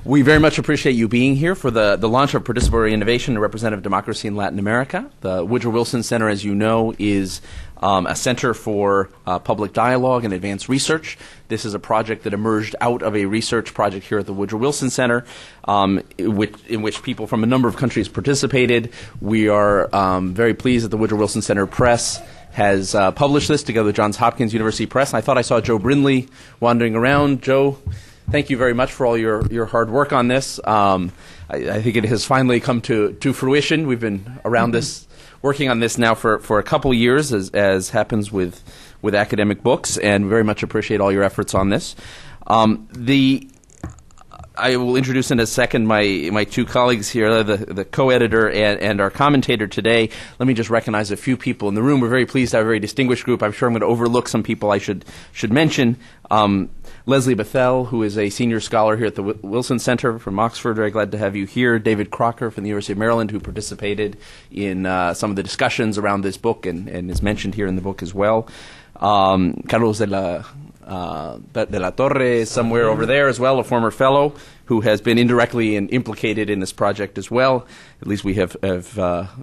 We very much appreciate you being here for the launch of Participatory Innovation and Representative Democracy in Latin America. The Woodrow Wilson Center, as you know, is a center for public dialogue and advanced research. This is a project that emerged out of a research project here at the Woodrow Wilson Center, in which people from a number of countries participated. We are very pleased that the Woodrow Wilson Center Press has published this together with Johns Hopkins University Press. And I thought I saw Joe Brindley wandering around. Joe, thank you very much for all your hard work on this. I think it has finally come to fruition. We've been around this, working on this now for a couple years, as happens with academic books, and very much appreciate all your efforts on this. I will introduce in a second my two colleagues here, the co-editor and our commentator today. Let me just recognize a few people in the room. We're very pleased to have a very distinguished group. I'm sure I'm going to overlook some people I should mention. Leslie Bethel, who is a senior scholar here at the Wilson Center from Oxford. Very glad to have you here. David Crocker from the University of Maryland, who participated in some of the discussions around this book and is mentioned here in the book as well. Carlos de la Torre, somewhere over there as well, a former fellow who has been indirectly implicated in this project as well. At least we have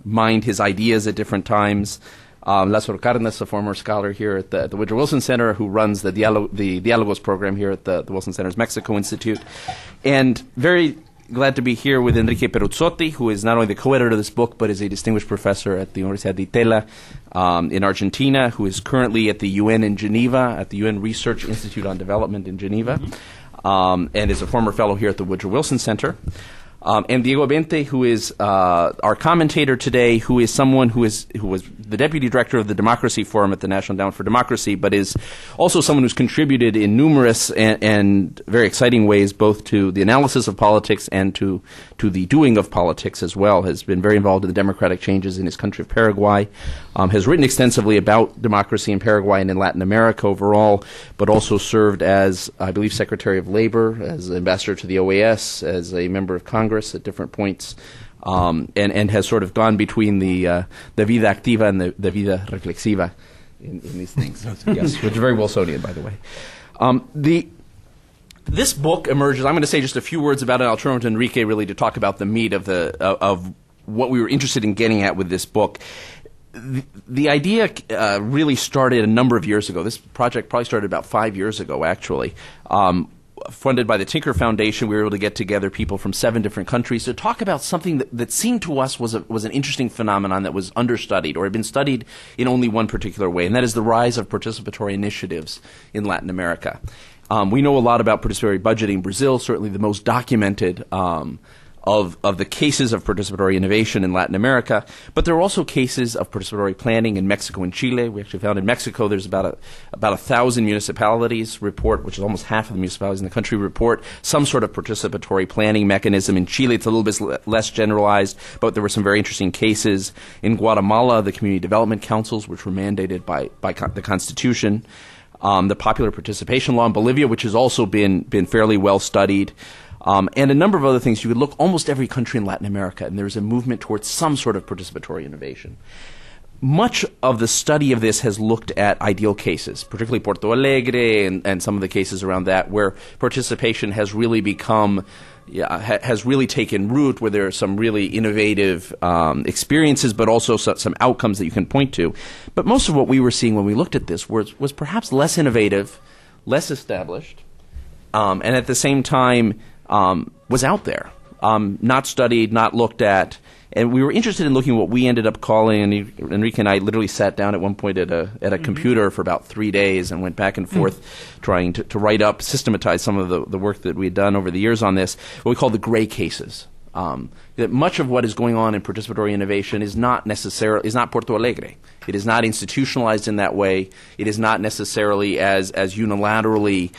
mined his ideas at different times. Lázaro Cárdenas, a former scholar here at the Woodrow Wilson Center, who runs the Diálogos program here at the Wilson Center's Mexico Institute. And very glad to be here with Enrique Peruzzotti, who is not only the co-editor of this book, but is a distinguished professor at the Universidad de Itela in Argentina, who is currently at the UN in Geneva, at the UN Research Institute on Development in Geneva, and is a former fellow here at the Woodrow Wilson Center. And Diego Bente, who is our commentator today, who is someone who was the deputy director of the Democracy Forum at the National Endowment for Democracy, but is also someone who's contributed in numerous and very exciting ways, both to the analysis of politics and to the doing of politics as well. Has been very involved in the democratic changes in his country of Paraguay. Has written extensively about democracy in Paraguay and in Latin America overall, but also served as, I believe, Secretary of Labor, as ambassador to the OAS, as a member of Congress at different points, and has sort of gone between the vida activa and the vida reflexiva in these things. Yes, which is very Wilsonian, by the way. This book emerges. I'm going to say just a few words about it. I'll turn to Enrique really to talk about the meat of what we were interested in getting at with this book. The idea really started a number of years ago. This project probably started about 5 years ago, actually. Funded by the Tinker Foundation, we were able to get together people from 7 different countries to talk about something that seemed to us was an interesting phenomenon that was understudied or had been studied in only one particular way, and that is the rise of participatory initiatives in Latin America. We know a lot about participatory budgeting in Brazil, certainly the most documented of the cases of participatory innovation in Latin America, but there are also cases of participatory planning in Mexico and Chile. We actually found in Mexico there's about 1,000 municipalities report, which is almost half of the municipalities in the country, report some sort of participatory planning mechanism. In Chile it's a little bit less generalized, but there were some very interesting cases. In Guatemala, the community development councils, which were mandated by the Constitution. The popular participation law in Bolivia, which has also been fairly well studied. And a number of other things. You could look almost every country in Latin America, and there's a movement towards some sort of participatory innovation. Much of the study of this has looked at ideal cases, particularly Porto Alegre and some of the cases around that, where participation has really has really taken root, where there are some really innovative experiences, but also some outcomes that you can point to. But most of what we were seeing when we looked at this was perhaps less innovative, less established, and at the same time was out there, not studied, not looked at. And we were interested in looking at what we ended up calling, and Enrique and I literally sat down at one point at a computer for about 3 days and went back and forth trying to write up, systematize some of the work that we had done over the years on this, what we call the gray cases. That much of what is going on in participatory innovation is not Porto Alegre. It is not institutionalized in that way. It is not necessarily as unilaterally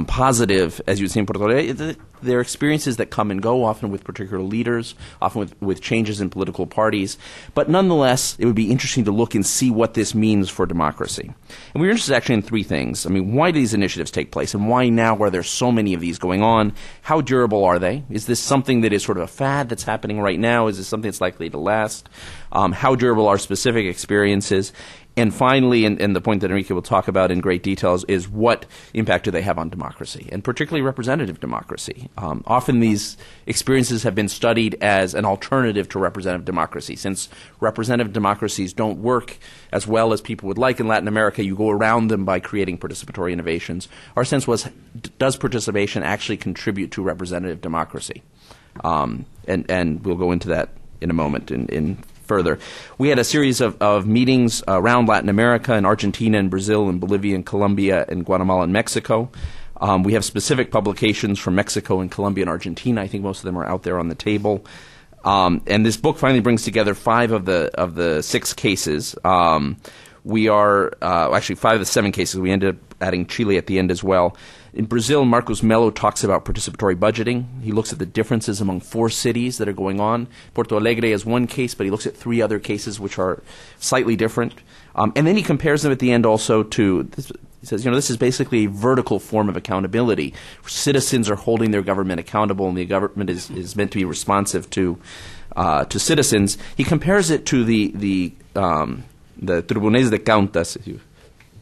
positive as you would see in Porto Alegre. There are experiences that come and go, often with particular leaders, often with changes in political parties. But nonetheless, it would be interesting to look and see what this means for democracy. And we were interested actually in 3 things. I mean, why do these initiatives take place, and why now are there so many of these going on? How durable are they? Is this something that is sort of a fad that's happening right now? Is this something that's likely to last? How durable are specific experiences? And finally, and the point that Enrique will talk about in great detail is what impact do they have on democracy, and particularly representative democracy. Often these experiences have been studied as an alternative to representative democracy. Since representative democracies don't work as well as people would like in Latin America, you go around them by creating participatory innovations. Our sense was, does participation actually contribute to representative democracy? And we'll go into that in a moment in further. We had a series of meetings around Latin America, in Argentina and Brazil and Bolivia and Colombia and Guatemala and Mexico. We have specific publications from Mexico and Colombia and Argentina. I think most of them are out there on the table. And this book finally brings together 5 of the 6 cases. We are actually 5 of the 7 cases. We ended up adding Chile at the end as well. In Brazil, Marcos Melo talks about participatory budgeting. He looks at the differences among 4 cities that are going on. Porto Alegre is one case, but he looks at 3 other cases which are slightly different. And then he compares them at the end also to, he says, this is basically a vertical form of accountability. Citizens are holding their government accountable, and the government is meant to be responsive to citizens. He compares it to the Tribunais de Contas,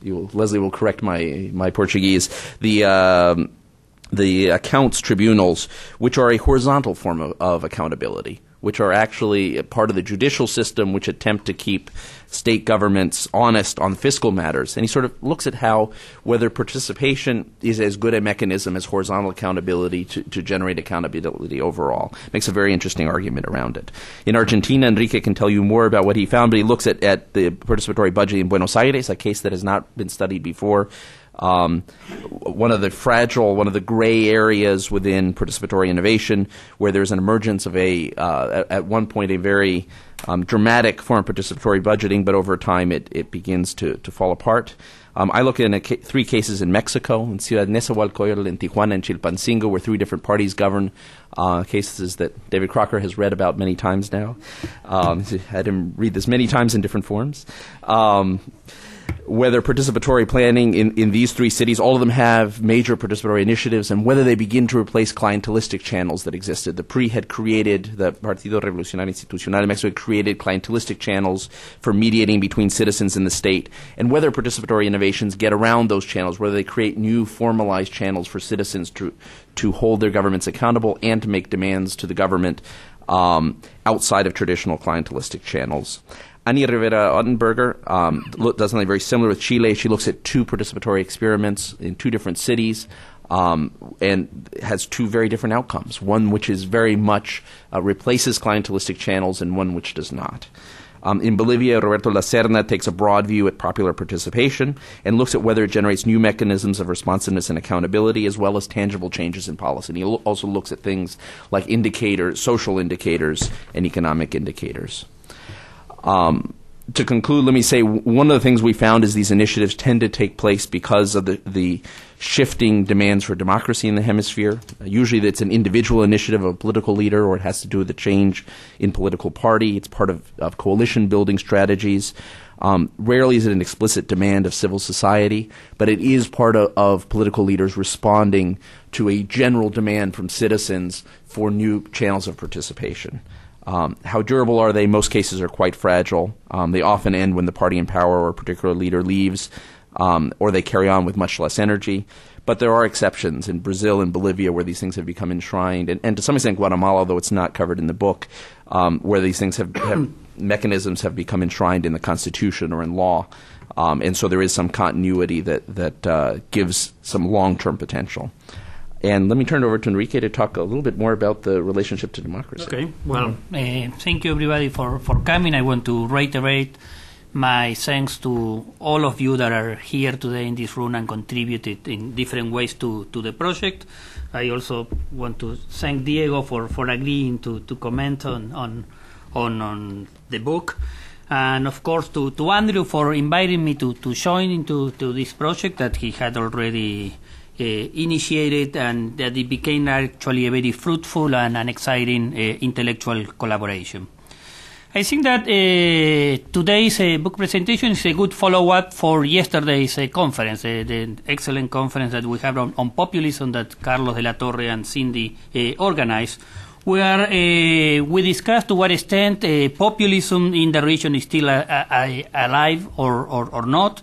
Leslie will correct my Portuguese. The accounts tribunals, which are a horizontal form of accountability, which are actually part of the judicial system, which attempt to keep state governments honest on fiscal matters. And he sort of looks at whether participation is as good a mechanism as horizontal accountability to generate accountability overall. Makes a very interesting argument around it. In Argentina, Enrique can tell you more about what he found, but he looks at the participatory budget in Buenos Aires, a case that has not been studied before. One of the gray areas within participatory innovation, where there's an emergence of at one point a very dramatic form of participatory budgeting, but over time it begins to fall apart. I look at 3 cases in Mexico, in Ciudad Nezahualcóyotl, in Tijuana, and Chilpancingo, where 3 different parties govern, cases that David Crocker has read about many times now. Had him read this many times in different forms. Whether participatory planning in these 3 cities, all of them have major participatory initiatives, and whether they begin to replace clientelistic channels that existed. The PRI had created, the Partido Revolucionario Institucional in Mexico had created clientelistic channels for mediating between citizens and the state, and whether participatory innovations get around those channels, whether they create new formalized channels for citizens to hold their governments accountable and to make demands to the government outside of traditional clientelistic channels. Ani Rivera Ottenberger does something very similar with Chile. She looks at 2 participatory experiments in 2 different cities and has 2 very different outcomes, one which is very much replaces clientelistic channels and one which does not. In Bolivia, Roberto La Serna takes a broad view at popular participation and looks at whether it generates new mechanisms of responsiveness and accountability as well as tangible changes in policy. And he also looks at things like social indicators and economic indicators. To conclude, let me say one of the things we found is these initiatives tend to take place because of the shifting demands for democracy in the hemisphere. Usually it's an individual initiative of a political leader, or it has to do with a change in political party. It's part of coalition building strategies. Rarely is it an explicit demand of civil society, but it is part of political leaders responding to a general demand from citizens for new channels of participation. How durable are they? Most cases are quite fragile. They often end when the party in power or a particular leader leaves, or they carry on with much less energy. But there are exceptions in Brazil and Bolivia where these things have become enshrined, and to some extent Guatemala, although it's not covered in the book, where these things mechanisms have become enshrined in the Constitution or in law. And so there is some continuity that gives some long-term potential. And let me turn it over to Enrique to talk a little bit more about the relationship to democracy. Okay. Well, thank you, everybody, for coming. I want to reiterate my thanks to all of you that are here today in this room and contributed in different ways to the project. I also want to thank Diego for agreeing to comment on the book. And, of course, to Andrew for inviting me to join into this project that he had already initiated, and that it became actually a very fruitful and exciting intellectual collaboration. I think that today's book presentation is a good follow-up for yesterday's conference, the excellent conference that we have on populism that Carlos de la Torre and Cindy organized, where we discussed to what extent populism in the region is still alive or not,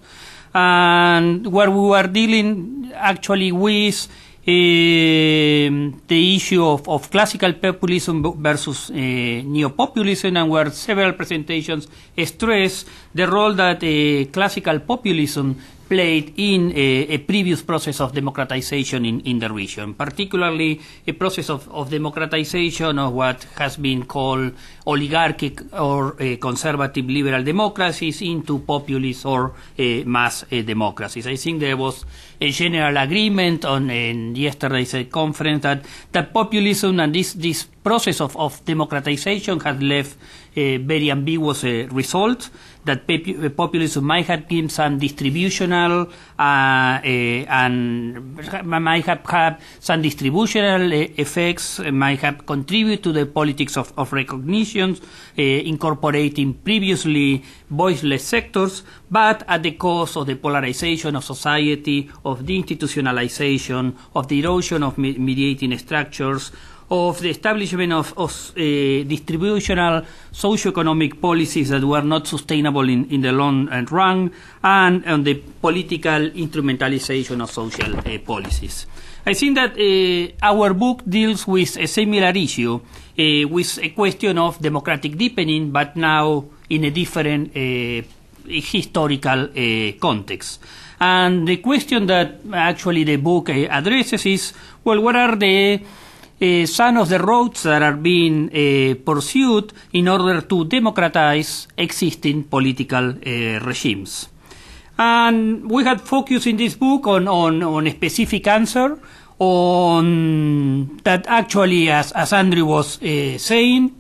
and where we were dealing actually with the issue of classical populism versus neo-populism, and where several presentations stress the role that classical populism played in a previous process of democratization in the region, particularly a process of democratization of what has been called oligarchic or conservative liberal democracies into populist or mass democracies. I think there was a general agreement in yesterday's conference that populism and this process of democratization has left a very ambiguous result, that populism might have been some distributional and might have had some distributional effects, might have contributed to the politics of recognition, incorporating previously voiceless sectors, but at the cost of the polarization of society, of the institutionalization, of the erosion of mediating structures, of the establishment of distributional socioeconomic policies that were not sustainable in the long run, and on the political instrumentalization of social policies. I think that our book deals with a similar issue, with a question of democratic deepening, but now in a different historical context. And the question that actually the book addresses is, well, what are some of the roads that are being pursued in order to democratize existing political regimes. And we had focused in this book on a specific answer, on that actually, as Andrew was saying,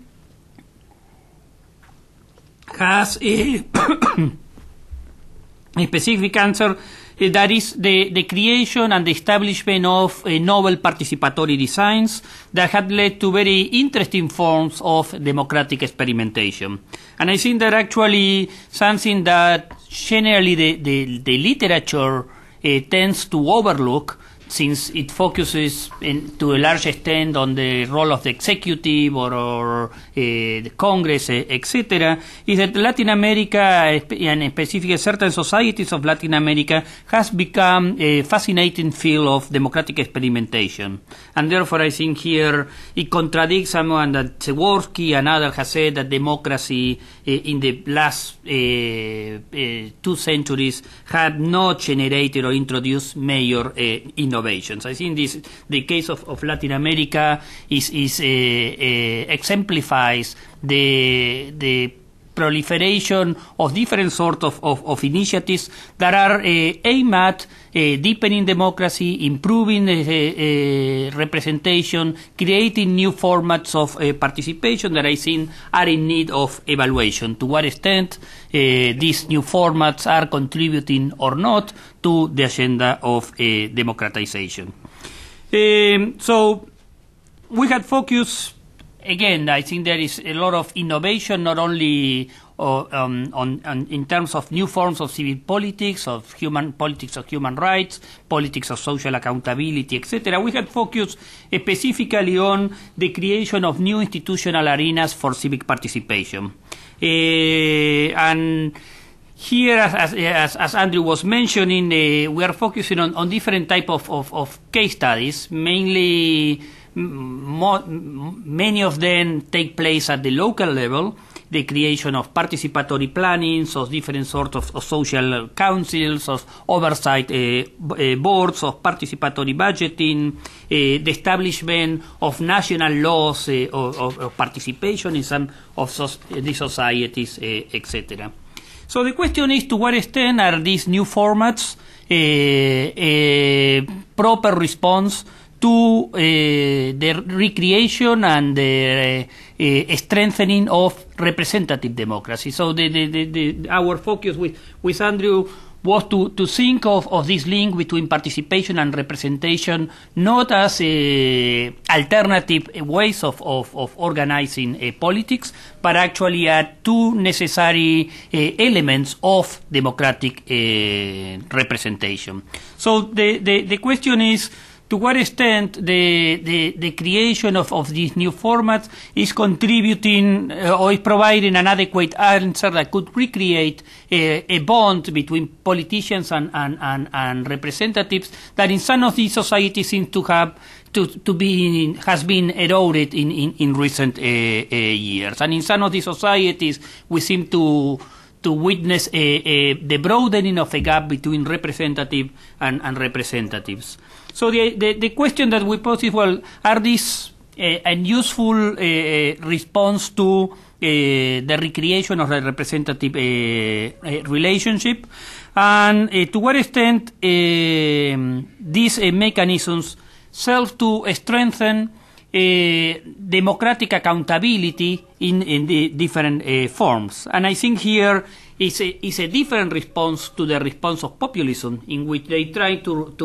has a specific answer, that is the creation and the establishment of novel participatory designs that had led to very interesting forms of democratic experimentation. And I think that actually something that generally the literature tends to overlook, since it focuses to a large extent on the role of the executive or the Congress, etc., is that Latin America, and specifically certain societies of Latin America, has become a fascinating field of democratic experimentation. And therefore I think here it contradicts someone that Jaworski and others have said that democracy in the last 2 centuries had not generated or introduced major innovations. I think the case of Latin America exemplifies the proliferation of different sorts of initiatives that are aimed at deepening democracy, improving representation, creating new formats of participation that I think are in need of evaluation. To what extent these new formats are contributing or not to the agenda of democratization. So we had focused. Again, I think there is a lot of innovation, not only in terms of new forms of civil politics, of human rights, politics of social accountability, etc. We had focused specifically on the creation of new institutional arenas for civic participation. And here, as Andrew was mentioning, we are focusing on different type of case studies, mainly. Many of them take place at the local level, the creation of participatory plannings, of different sorts of social councils, of oversight boards, of participatory budgeting, the establishment of national laws of participation in some of these societies, etc. So the question is, to what extent are these new formats a proper response to the recreation and the strengthening of representative democracy. So our focus with Andrew was to think of this link between participation and representation not as alternative ways of organizing politics, but actually as 2 necessary elements of democratic representation. So the question is to what extent the creation of these new formats is contributing or is providing an adequate answer that could recreate a bond between politicians and representatives that in some of these societies seems to have has been eroded in recent years. And in some of these societies, we seem to witness the broadening of a gap between representative and representatives. So the question that we pose is, well, are these a useful response to the recreation of the representative relationship? And to what extent these mechanisms serve to strengthen democratic accountability in the different forms. And I think here is a different response to the response of populism, in which they try to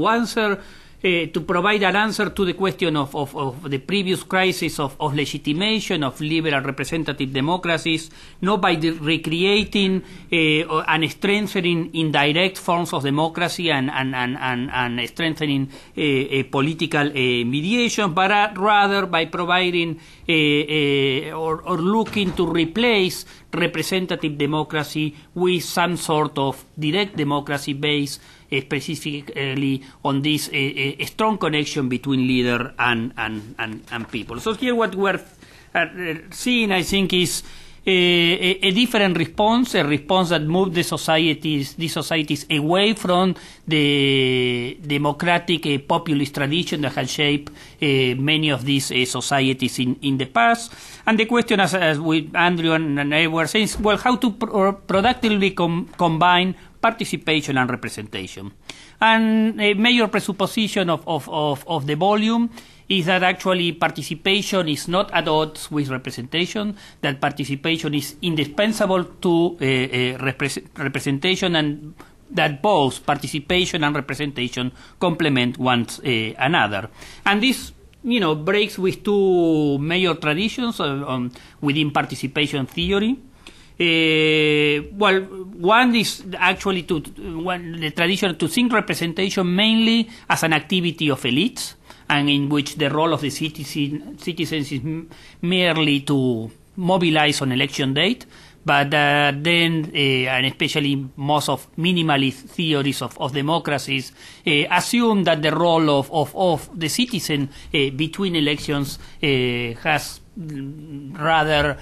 answer, to provide an answer to the question of the previous crisis of legitimation of liberal representative democracies, not by recreating and strengthening indirect forms of democracy and strengthening political mediation, but rather by providing or looking to replace representative democracy with some sort of direct democracy based specifically on this strong connection between leader and people. So here what we're seeing, I think, is a different response, a response that moved these societies away from the democratic populist tradition that had shaped many of these societies in the past. And the question, as with Andrew and I were saying, is, well, how to productively combine participation and representation. And a major presupposition of the volume is that actually participation is not at odds with representation, that participation is indispensable to representation, and that both participation and representation complement one another. And this breaks with two major traditions within participation theory. Well, one is actually the tradition to think representation mainly as an activity of elites, and in which the role of the citizens is merely to mobilize on election date. But then, and especially most of minimalist theories of democracies, assume that the role of the citizen between elections has rather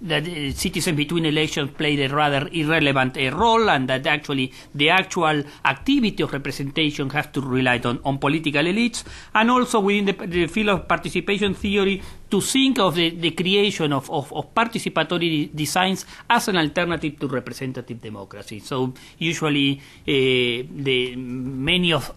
that citizens between elections played a rather irrelevant role, and that actually the actual activity of representation has to rely on political elites. And also within the field of participation theory, to think of the creation of participatory designs as an alternative to representative democracy. So usually many of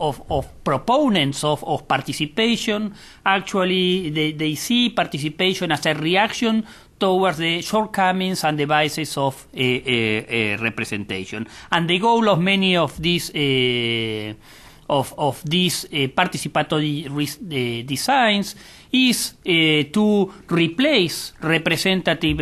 proponents of participation actually they see participation as a reaction towards the shortcomings and devices of representation. And the goal of many of these participatory designs is to replace representative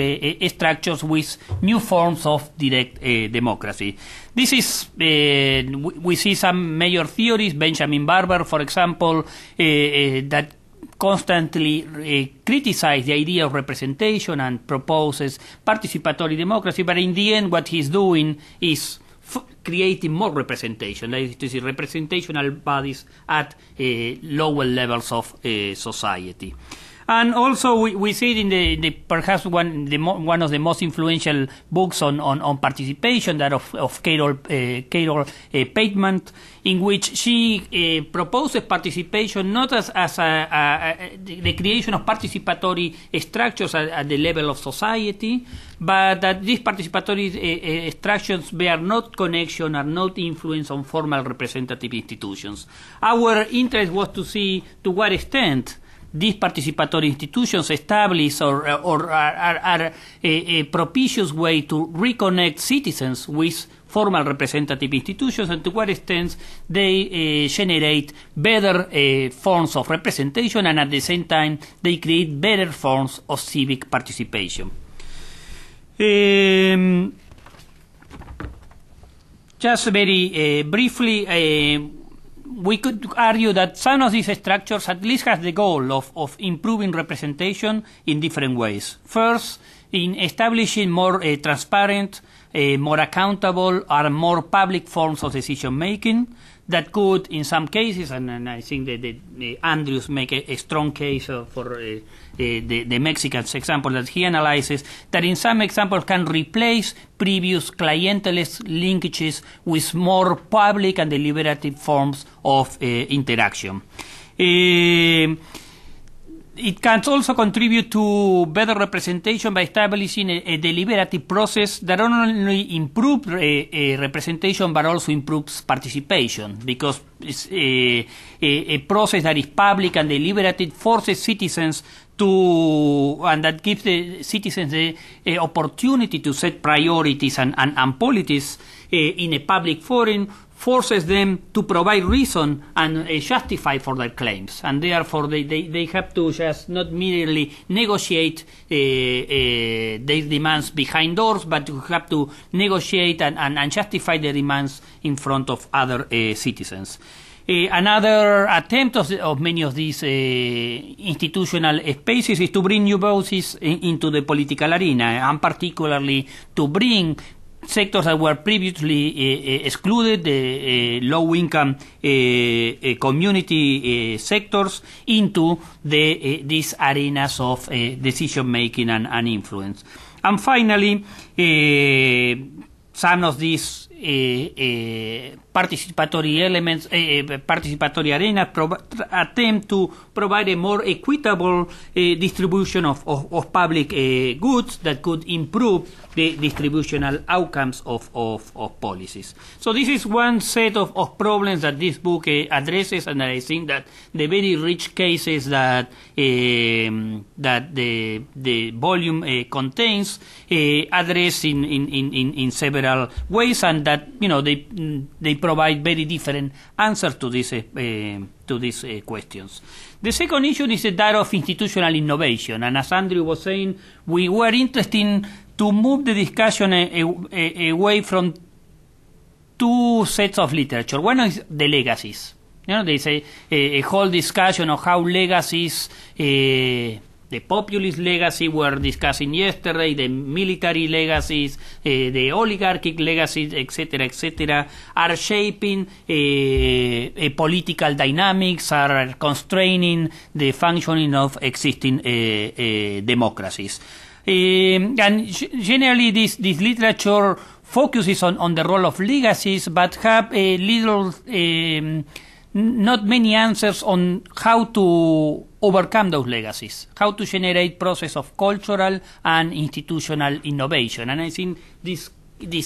structures with new forms of direct democracy. This is, we see some major theories, Benjamin Barber, for example, that constantly criticize the idea of representation and proposes participatory democracy, but in the end what he's doing is creating more representation, that is to say, representational bodies at lower levels of society. And also we see it in the perhaps one of the most influential books on participation, that of Carol Pateman, in which she proposes participation not as the creation of participatory structures at the level of society, but that these participatory structures bear not connection, are not influence on formal representative institutions. Our interest was to see to what extent these participatory institutions establish or are a propitious way to reconnect citizens with formal representative institutions, and to what extent they generate better forms of representation, and at the same time they create better forms of civic participation. Just very briefly, we could argue that some of these structures at least has the goal of improving representation in different ways. First, in establishing more transparent, more accountable, or more public forms of decision-making that could, in some cases, and I think that Andrews make a strong case for the Mexican example that he analyzes, that in some examples can replace previous clientelist linkages with more public and deliberative forms of interaction. It can also contribute to better representation by establishing a deliberative process that not only improves representation but also improves participation, because it's a process that is public and deliberative forces citizens and that gives the citizens the opportunity to set priorities and policies in a public forum, forces them to provide reason and justify for their claims, and therefore they have to just not merely negotiate their demands behind doors, but to have to negotiate and justify their demands in front of other citizens. Another attempt of many of these institutional spaces is to bring new voices into the political arena, and particularly to bring sectors that were previously excluded, the low-income community sectors, into these arenas of decision-making and influence. And finally, some of these participatory elements, participatory arenas attempt to provide a more equitable distribution of public goods that could improve the distributional outcomes of policies. So this is one set of problems that this book addresses, and I think that the very rich cases that the volume contains address in several ways, and that they provide very different answers to these questions. The second issue is that of institutional innovation, and as Andrew was saying, we were interested to move the discussion away from two sets of literature. One is the legacies. There's a whole discussion of how legacies, the populist legacy we're discussing yesterday, the military legacies, the oligarchic legacies, etc., are shaping political dynamics, are constraining the functioning of existing democracies. And generally this literature focuses on the role of legacies, but have a little, not many answers on how to overcome those legacies, how to generate process of cultural and institutional innovation. And I think these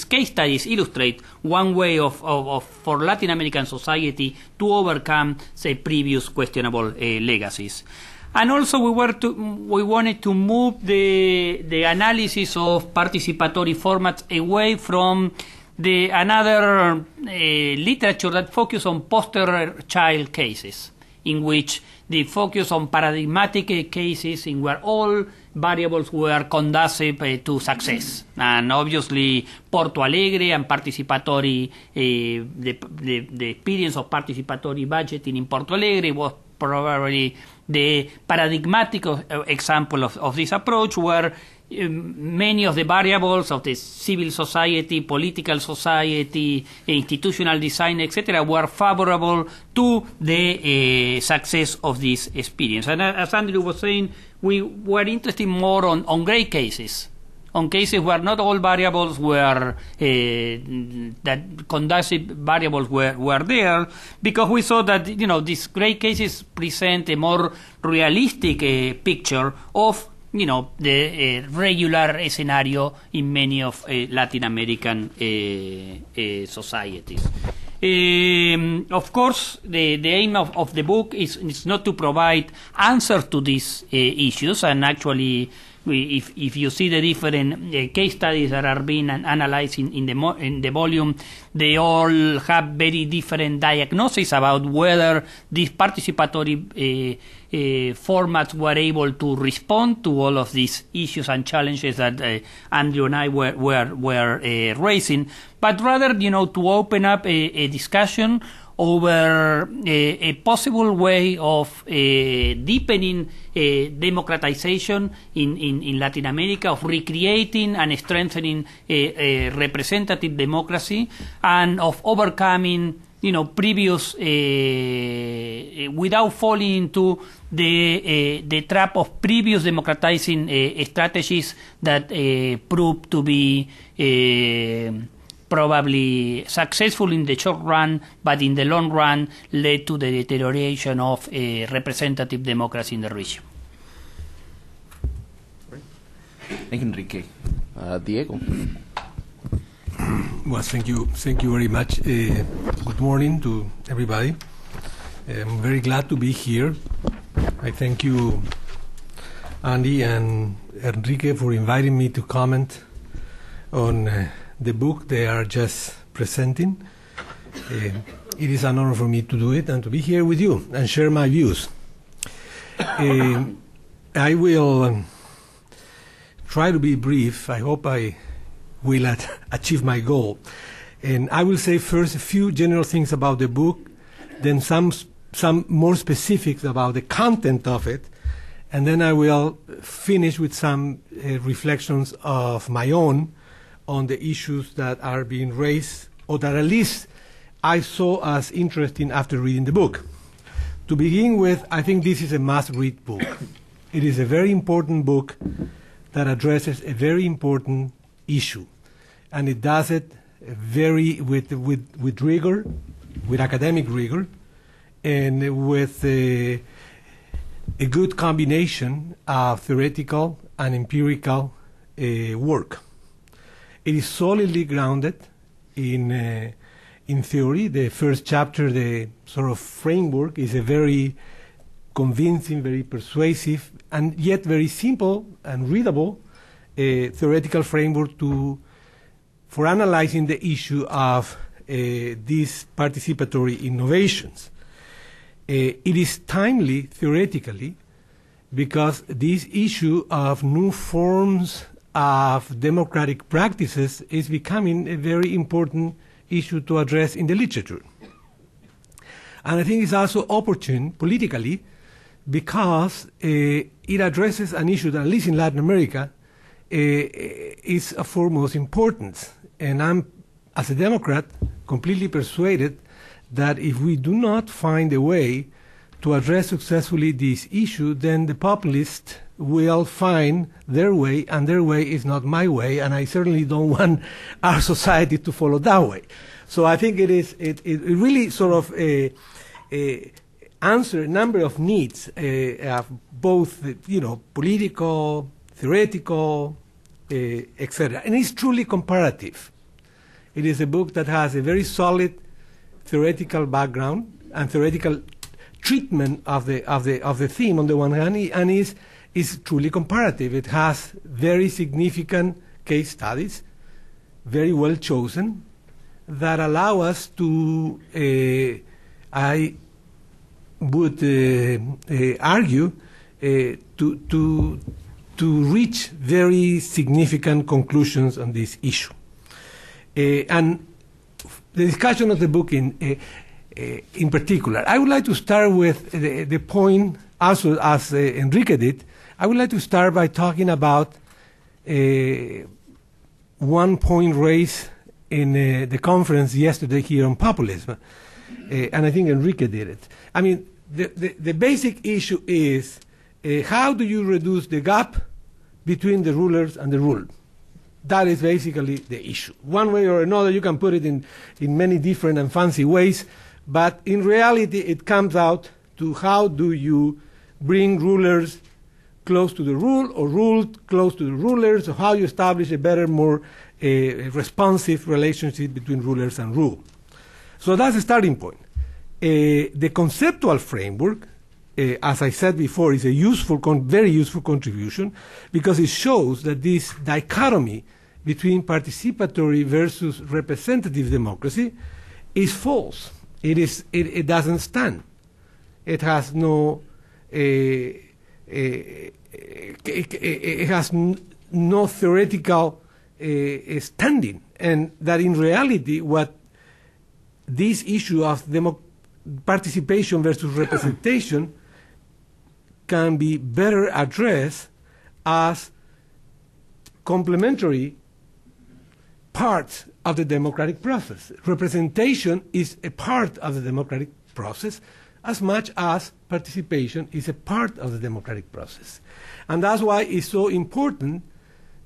case studies illustrate one way for Latin American society to overcome, say, previous questionable legacies. And also we wanted to move the analysis of participatory formats away from another literature that focus on poster child cases, in which they focus on paradigmatic cases in where all variables were conducive to success. And obviously Porto Alegre and participatory, the experience of participatory budgeting in Porto Alegre was probably the paradigmatic example of this approach, where many of the variables of the civil society, political society, institutional design, etc., were favorable to the success of this experience. And as Andrew was saying, we were interested more on gray cases, on cases where not all variables were that conducive variables were there, because we saw that these gray cases present a more realistic picture of the regular scenario in many of Latin American societies. Of course, the aim of the book is not to provide answers to these issues, and actually if you see the different case studies that are being analyzed in the volume, they all have very different diagnoses about whether these participatory formats were able to respond to all of these issues and challenges that Andrew and I were raising, but rather, to open up a discussion over a possible way of deepening democratization in Latin America, of recreating and strengthening a representative democracy, and of overcoming previous, without falling into the trap of previous democratizing strategies that proved to be probably successful in the short run, but in the long run led to the deterioration of representative democracy in the region. Thank you, Enrique. Diego. Well, thank you very much. Good morning to everybody. I'm very glad to be here. I thank you, Andy and Enrique, for inviting me to comment on the book they are just presenting. It is an honor for me to do it and to be here with you and share my views. I will try to be brief. I hope I will achieve my goal. And I will say first a few general things about the book, then some more specifics about the content of it, and then I will finish with some reflections of my own on the issues that are being raised, or that at least I saw as interesting after reading the book. To begin with, I think this is a must-read book. It is a very important book that addresses a very important issue, and it does it with rigor, with academic rigor, and with a good combination of theoretical and empirical work. It is solidly grounded in theory. The first chapter, the sort of framework, is a very convincing, very persuasive, and yet very simple and readable theoretical framework for analyzing the issue of these participatory innovations. It is timely theoretically because this issue of new forms of democratic practices is becoming a very important issue to address in the literature. And I think it's also opportune politically because it addresses an issue that, at least in Latin America, is of foremost importance. And I'm, as a Democrat, completely persuaded that if we do not find a way to address successfully this issue, then the populists will find their way, and their way is not my way, and I certainly don't want our society to follow that way. So I think it really sort of answer a number of needs of both, political, theoretical, etc. And it's truly comparative. It is a book that has a very solid theoretical background and theoretical treatment of the theme on the one hand, and is truly comparative. It has very significant case studies, very well chosen, that allow us to, I would argue, to reach very significant conclusions on this issue. And the discussion of the book in particular, I would like to start with the point, also as Enrique did. I would like to start by talking about one point raised in the conference yesterday here on populism, and I think Enrique did it. I mean, the basic issue is how do you reduce the gap between the rulers and the ruled? That is basically the issue. One way or another, you can put it in many different and fancy ways, but in reality, it comes out to how do you bring rulers close to the rule, or ruled close to the rulers, or how you establish a better, more responsive relationship between rulers and rule. So that's the starting point. The conceptual framework as I said before, is a useful, very useful contribution, because it shows that this dichotomy between participatory versus representative democracy is false. It doesn't stand. It has no it has no theoretical standing, and that in reality what this issue of participation versus representation can be better addressed as complementary parts of the democratic process. Representation is a part of the democratic process as much as participation is a part of the democratic process. And that's why it's so important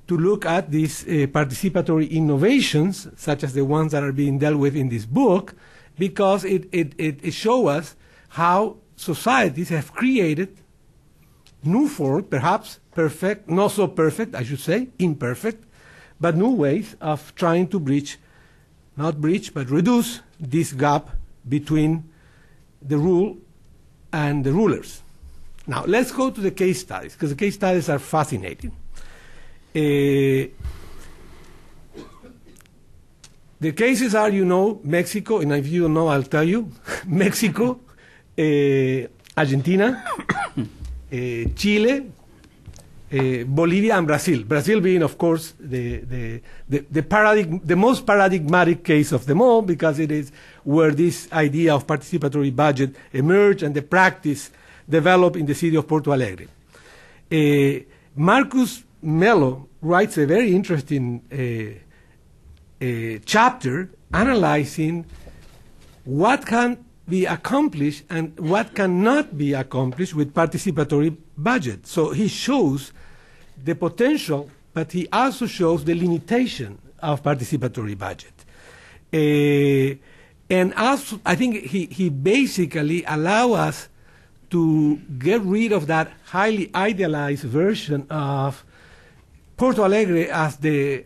to look at these participatory innovations, such as the ones that are being dealt with in this book, because it shows us how societies have created new forms, perhaps perfect, not so perfect, I should say, imperfect, but new ways of trying to not breach, but reduce this gap between the rule and the rulers. Now, let's go to the case studies, because the case studies are fascinating. The cases are, Mexico, and if you don't know, I'll tell you. Mexico, Argentina, Chile, Bolivia, and Brazil. Brazil being, of course, the most paradigmatic case of them all, because it is where this idea of participatory budget emerged and the practice developed in the city of Porto Alegre. Marcus Mello writes a very interesting chapter analyzing what can be accomplished and what cannot be accomplished with participatory budget. So he shows the potential, but he also shows the limitation of participatory budget. And also, I think he basically allows us to get rid of that highly idealized version of Porto Alegre as the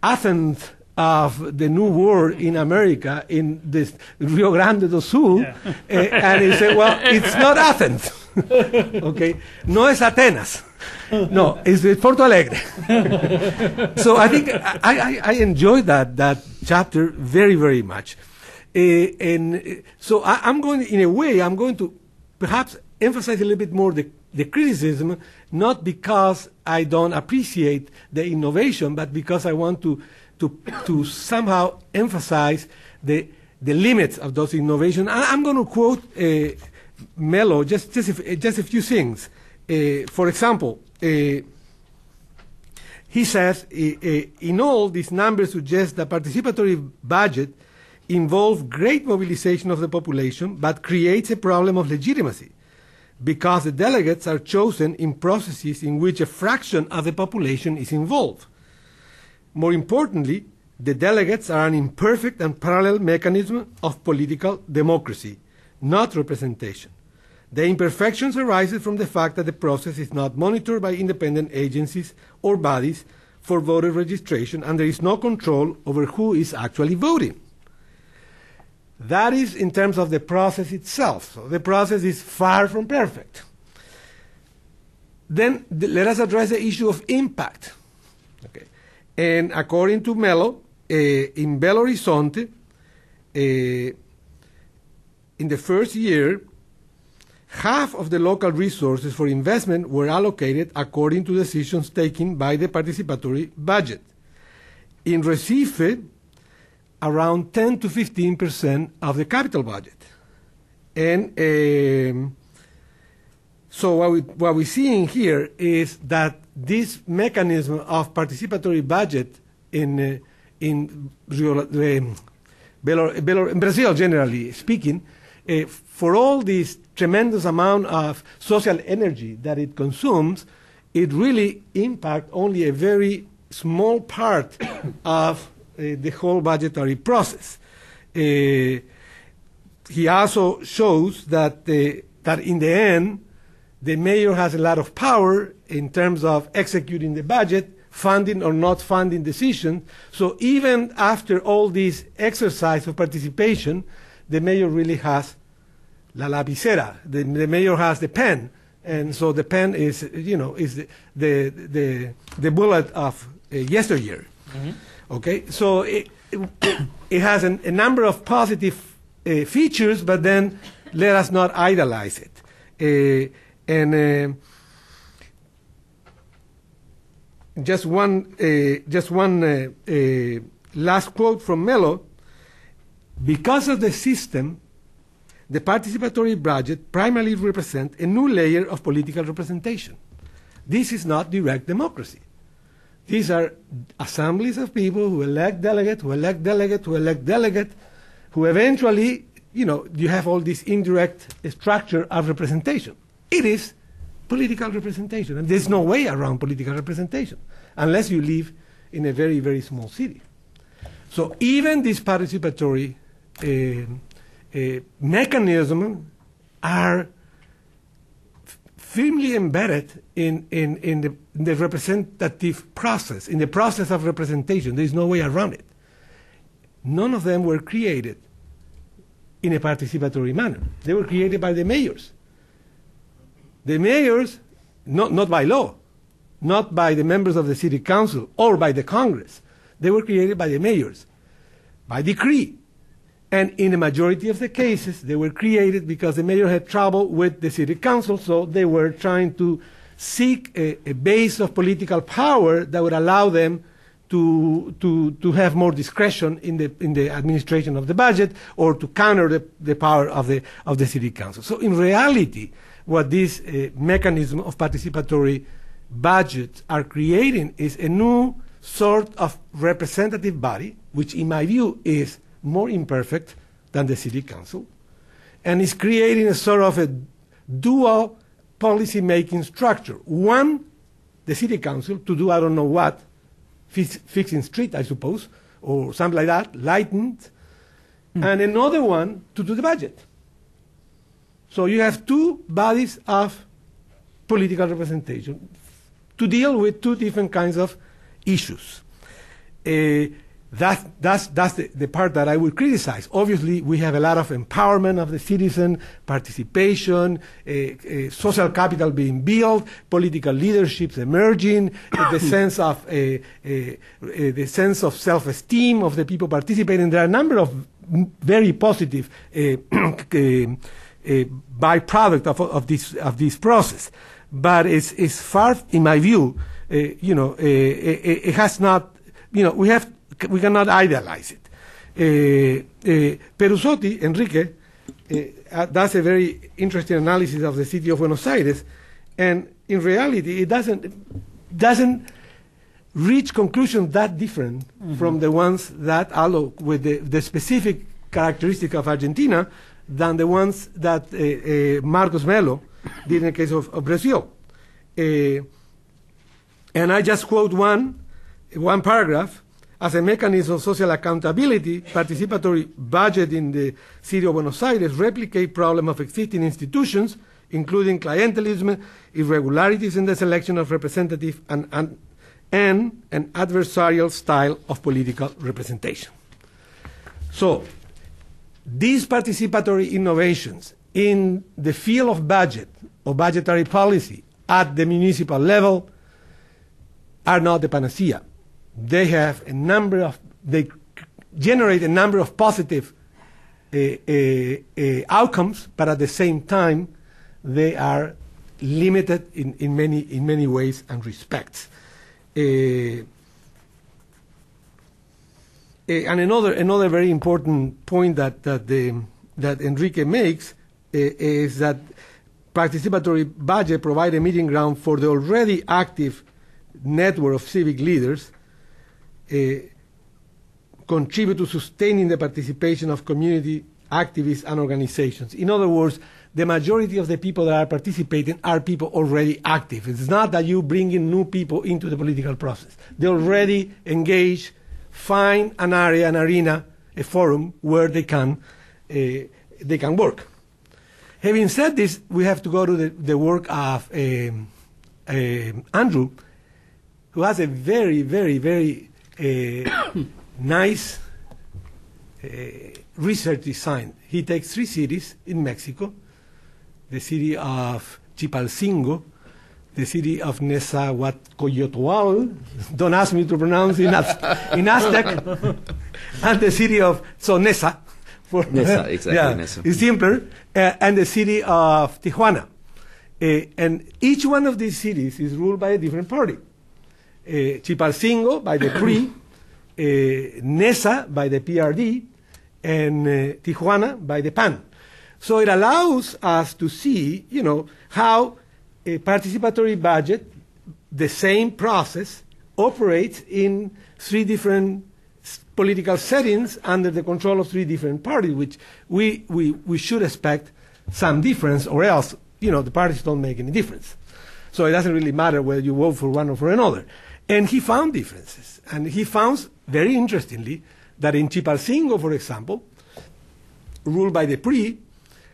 Athens of the New World in America, in this Rio Grande do Sul, and he said, well, it's not Athens, okay? No es Atenas. No, it's Porto Alegre. So I think I enjoyed that chapter very, very much. And so I'm going to perhaps emphasize a little bit more the criticism, not because I don't appreciate the innovation, but because I want to somehow emphasize the limits of those innovations. I'm going to quote Mello just a few things. For example, he says, in all, these numbers suggest that participatory budget involves great mobilization of the population, but creates a problem of legitimacy, because the delegates are chosen in processes in which a fraction of the population is involved. More importantly, the delegates are an imperfect and parallel mechanism of political democracy, not representation. The imperfections arise from the fact that the process is not monitored by independent agencies or bodies for voter registration, and there is no control over who is actually voting. That is in terms of the process itself. So the process is far from perfect. Then let us address the issue of impact. Okay. And according to Mello, in Belo Horizonte, in the first year, half of the local resources for investment were allocated according to decisions taken by the participatory budget. In Recife, around 10 to 15% of the capital budget. And so what we're seeing here is that this mechanism of participatory budget in Brazil, generally speaking, for all this tremendous amount of social energy that it consumes, it really impacts only a very small part of the whole budgetary process. He also shows that in the end, the mayor has a lot of power in terms of executing the budget, funding or not funding decisions. So even after all this exercise of participation, the mayor really has la lapicera. The mayor has the pen, and so the pen is, is the bullet of yesteryear. Okay, so it has a number of positive features, but then let us not idolize it. Just one last quote from Melo. Because of the system, the participatory budget primarily represents a new layer of political representation. This is not direct democracy. These are assemblies of people who elect delegate, who elect delegate, who elect delegate, who eventually, you have all this indirect structure of representation. It is political representation, and there's no way around political representation unless you live in a very, very small city. So even this participatory mechanism are firmly embedded in the representative process, in the process of representation. There is no way around it. None of them were created in a participatory manner. They were created by the mayors. The mayors, not by law, not by the members of the city council or by the Congress. They were created by the mayors, by decree. And in the majority of the cases, they were created because the mayor had trouble with the city council, so they were trying to seek a base of political power that would allow them to have more discretion in the administration of the budget, or to counter the power of the city council. So in reality, what this mechanism of participatory budgets are creating is a new sort of representative body, which in my view is more imperfect than the city council, and is creating a sort of a dual policy-making structure. One, the city council, to do I don't know what, fixing street, I suppose, or something like that, lightened, and another one to do the budget. So you have two bodies of political representation to deal with two different kinds of issues. That's the part that I would criticize. Obviously, we have a lot of empowerment of the citizen, participation, social capital being built, political leaderships emerging, the sense of self-esteem of the people participating. There are a number of very positive byproduct of this process, but it's far, in my view, it has not. We cannot idealize it. Perusotti, Enrique, does a very interesting analysis of the city of Buenos Aires, and in reality, it doesn't reach conclusions that different from the ones that allow with the specific characteristic of Argentina than the ones that Marcos Melo did in the case of Brazil. And I just quote one paragraph. As a mechanism of social accountability, participatory budget in the city of Buenos Aires replicate problem of existing institutions, including clientelism, irregularities in the selection of representatives, and an adversarial style of political representation. So, these participatory innovations in the field of budget or budgetary policy at the municipal level are not the panacea. They generate a number of positive outcomes, but at the same time, they are limited in many ways and respects. And another very important point that Enrique makes is that participatory budget provide a meeting ground for the already active network of civic leaders, contribute to sustaining the participation of community activists and organizations. In other words, the majority of the people that are participating are people already active. It's not that you bring in new people into the political process. They already engage, find an area, an arena, a forum where they can work. Having said this, we have to go to the work of Andrew, who has a very, very, very nice research design. He takes 3 cities in Mexico, the city of Chipalcingo, the city of Nezahualcóyotl, don't ask me to pronounce in Aztec, and the city of, Neza. Neza, exactly, yeah, Neza. it's simpler, and the city of Tijuana. And each one of these cities is ruled by a different party. Chipalcingo by the PRI, Neza by the PRD, and Tijuana by the PAN. So it allows us to see, how a participatory budget, the same process, operates in three different political settings under the control of three different parties, which we should expect some difference, or else, the parties don't make any difference. So it doesn't really matter whether you vote for one or for another. And he found differences. And he found, very interestingly, that in Chipalcingo, for example, ruled by the PRI,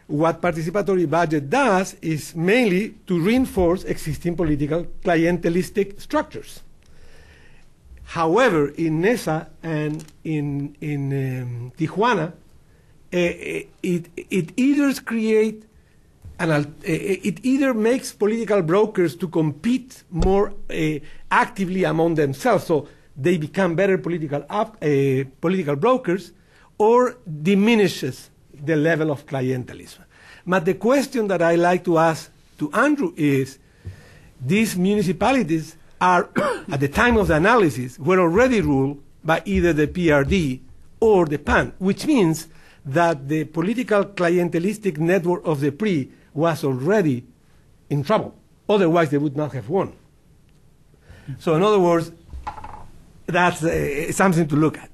what participatory budget does is mainly to reinforce existing political clientelistic structures. However, in Neza and in Tijuana, it either makes political brokers to compete more actively among themselves, so they become better political brokers, or diminishes the level of clientelism. But the question that I like to ask to Andrew is, these municipalities are, at the time of the analysis, were already ruled by either the PRD or the PAN, which means that the political clientelistic network of the PRI was already in trouble. Otherwise, they would not have won. So in other words, that's something to look at.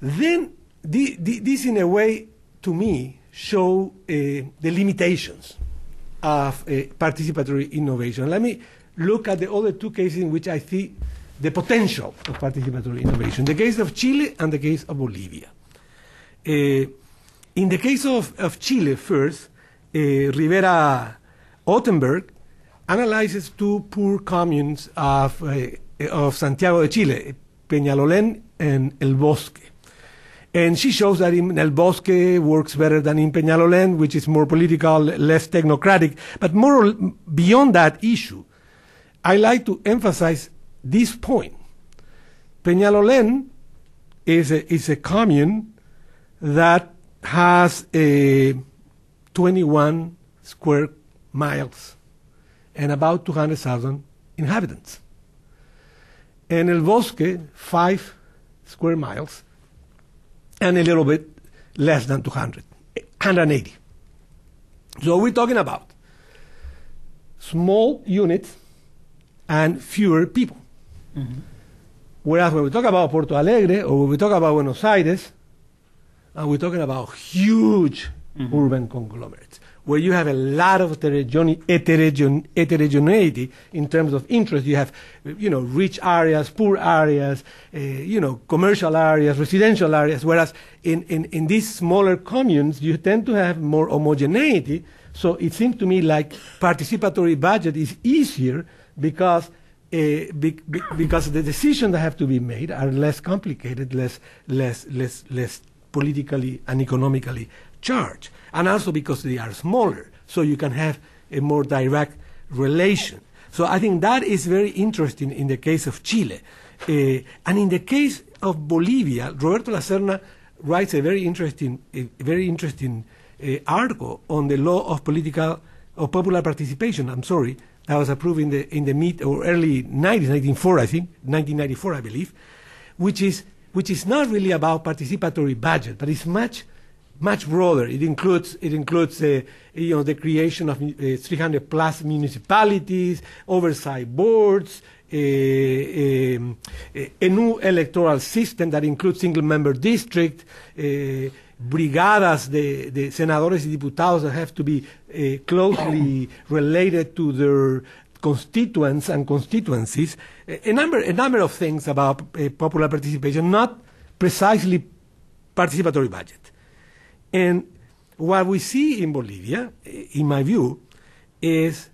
Then, this in a way, to me, show the limitations of participatory innovation. Let me look at the other two cases in which I see the potential of participatory innovation, the case of Chile and the case of Bolivia. In the case of Chile, first, Rivera Ottenberg analyzes two poor communes of Santiago de Chile, Peñalolén and El Bosque. And she shows that in El Bosque works better than in Peñalolén, which is more political, less technocratic. But more beyond that issue, I like to emphasize this point. Peñalolén is a commune that has 21 square miles and about 200,000 inhabitants. And El Bosque, 5 square miles and a little bit less than 200, 180. So we're talking about small units and fewer people. Mm-hmm. Whereas when we talk about Porto Alegre or when we talk about Buenos Aires, we're talking about huge urban conglomerates where you have a lot of heterogeneity in terms of interest. You have, rich areas, poor areas, commercial areas, residential areas, whereas in these smaller communes, you tend to have more homogeneity. So it seems to me like participatory budget is easier because the decisions that have to be made are less complicated, less politically and economically charged, and also because they are smaller, so you can have a more direct relation. So I think that is very interesting in the case of Chile. And in the case of Bolivia, Roberto Lacerna writes a very interesting article on the law of popular participation. I'm sorry, that was approved in the mid or early 90s, 1994, I believe, which is not really about participatory budget, but it's much broader. It includes the creation of 300 plus municipalities, oversight boards, a new electoral system that includes single member district, brigadas de senadores y diputados that have to be closely related to their constituents and constituencies, a number of things about popular participation, not precisely participatory budget. And what we see in Bolivia, in my view, is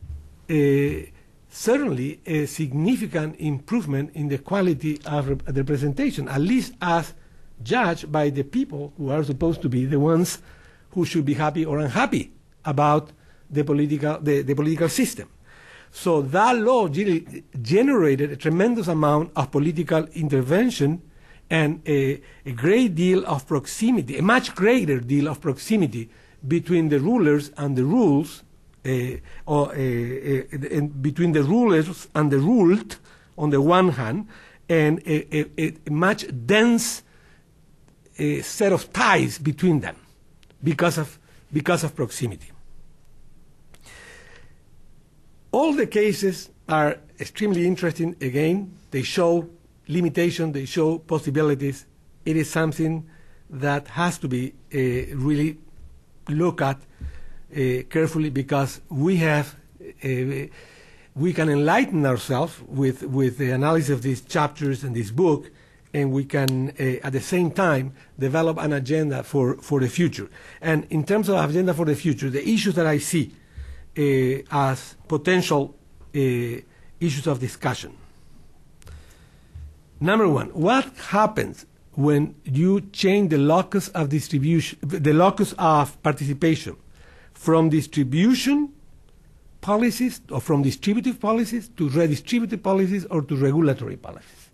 certainly a significant improvement in the quality of the representation, at least as judged by the people who are supposed to be the ones who should be happy or unhappy about the political system. So that law generated a tremendous amount of political intervention and a great deal of proximity, a much greater deal of proximity between the rulers and the rules, between the rulers and the ruled on the one hand, and a much dense set of ties between them because of proximity. All the cases are extremely interesting. Again, they show limitation, they show possibilities. It is something that has to be really looked at carefully, because we can enlighten ourselves with the analysis of these chapters and this book, and we can at the same time develop an agenda for the future. And in terms of agenda for the future, the issues that I see as potential issues of discussion. Number one, what happens when you change the locus of distribution, the locus of participation from distribution policies or from distributive policies to redistributive policies or to regulatory policies?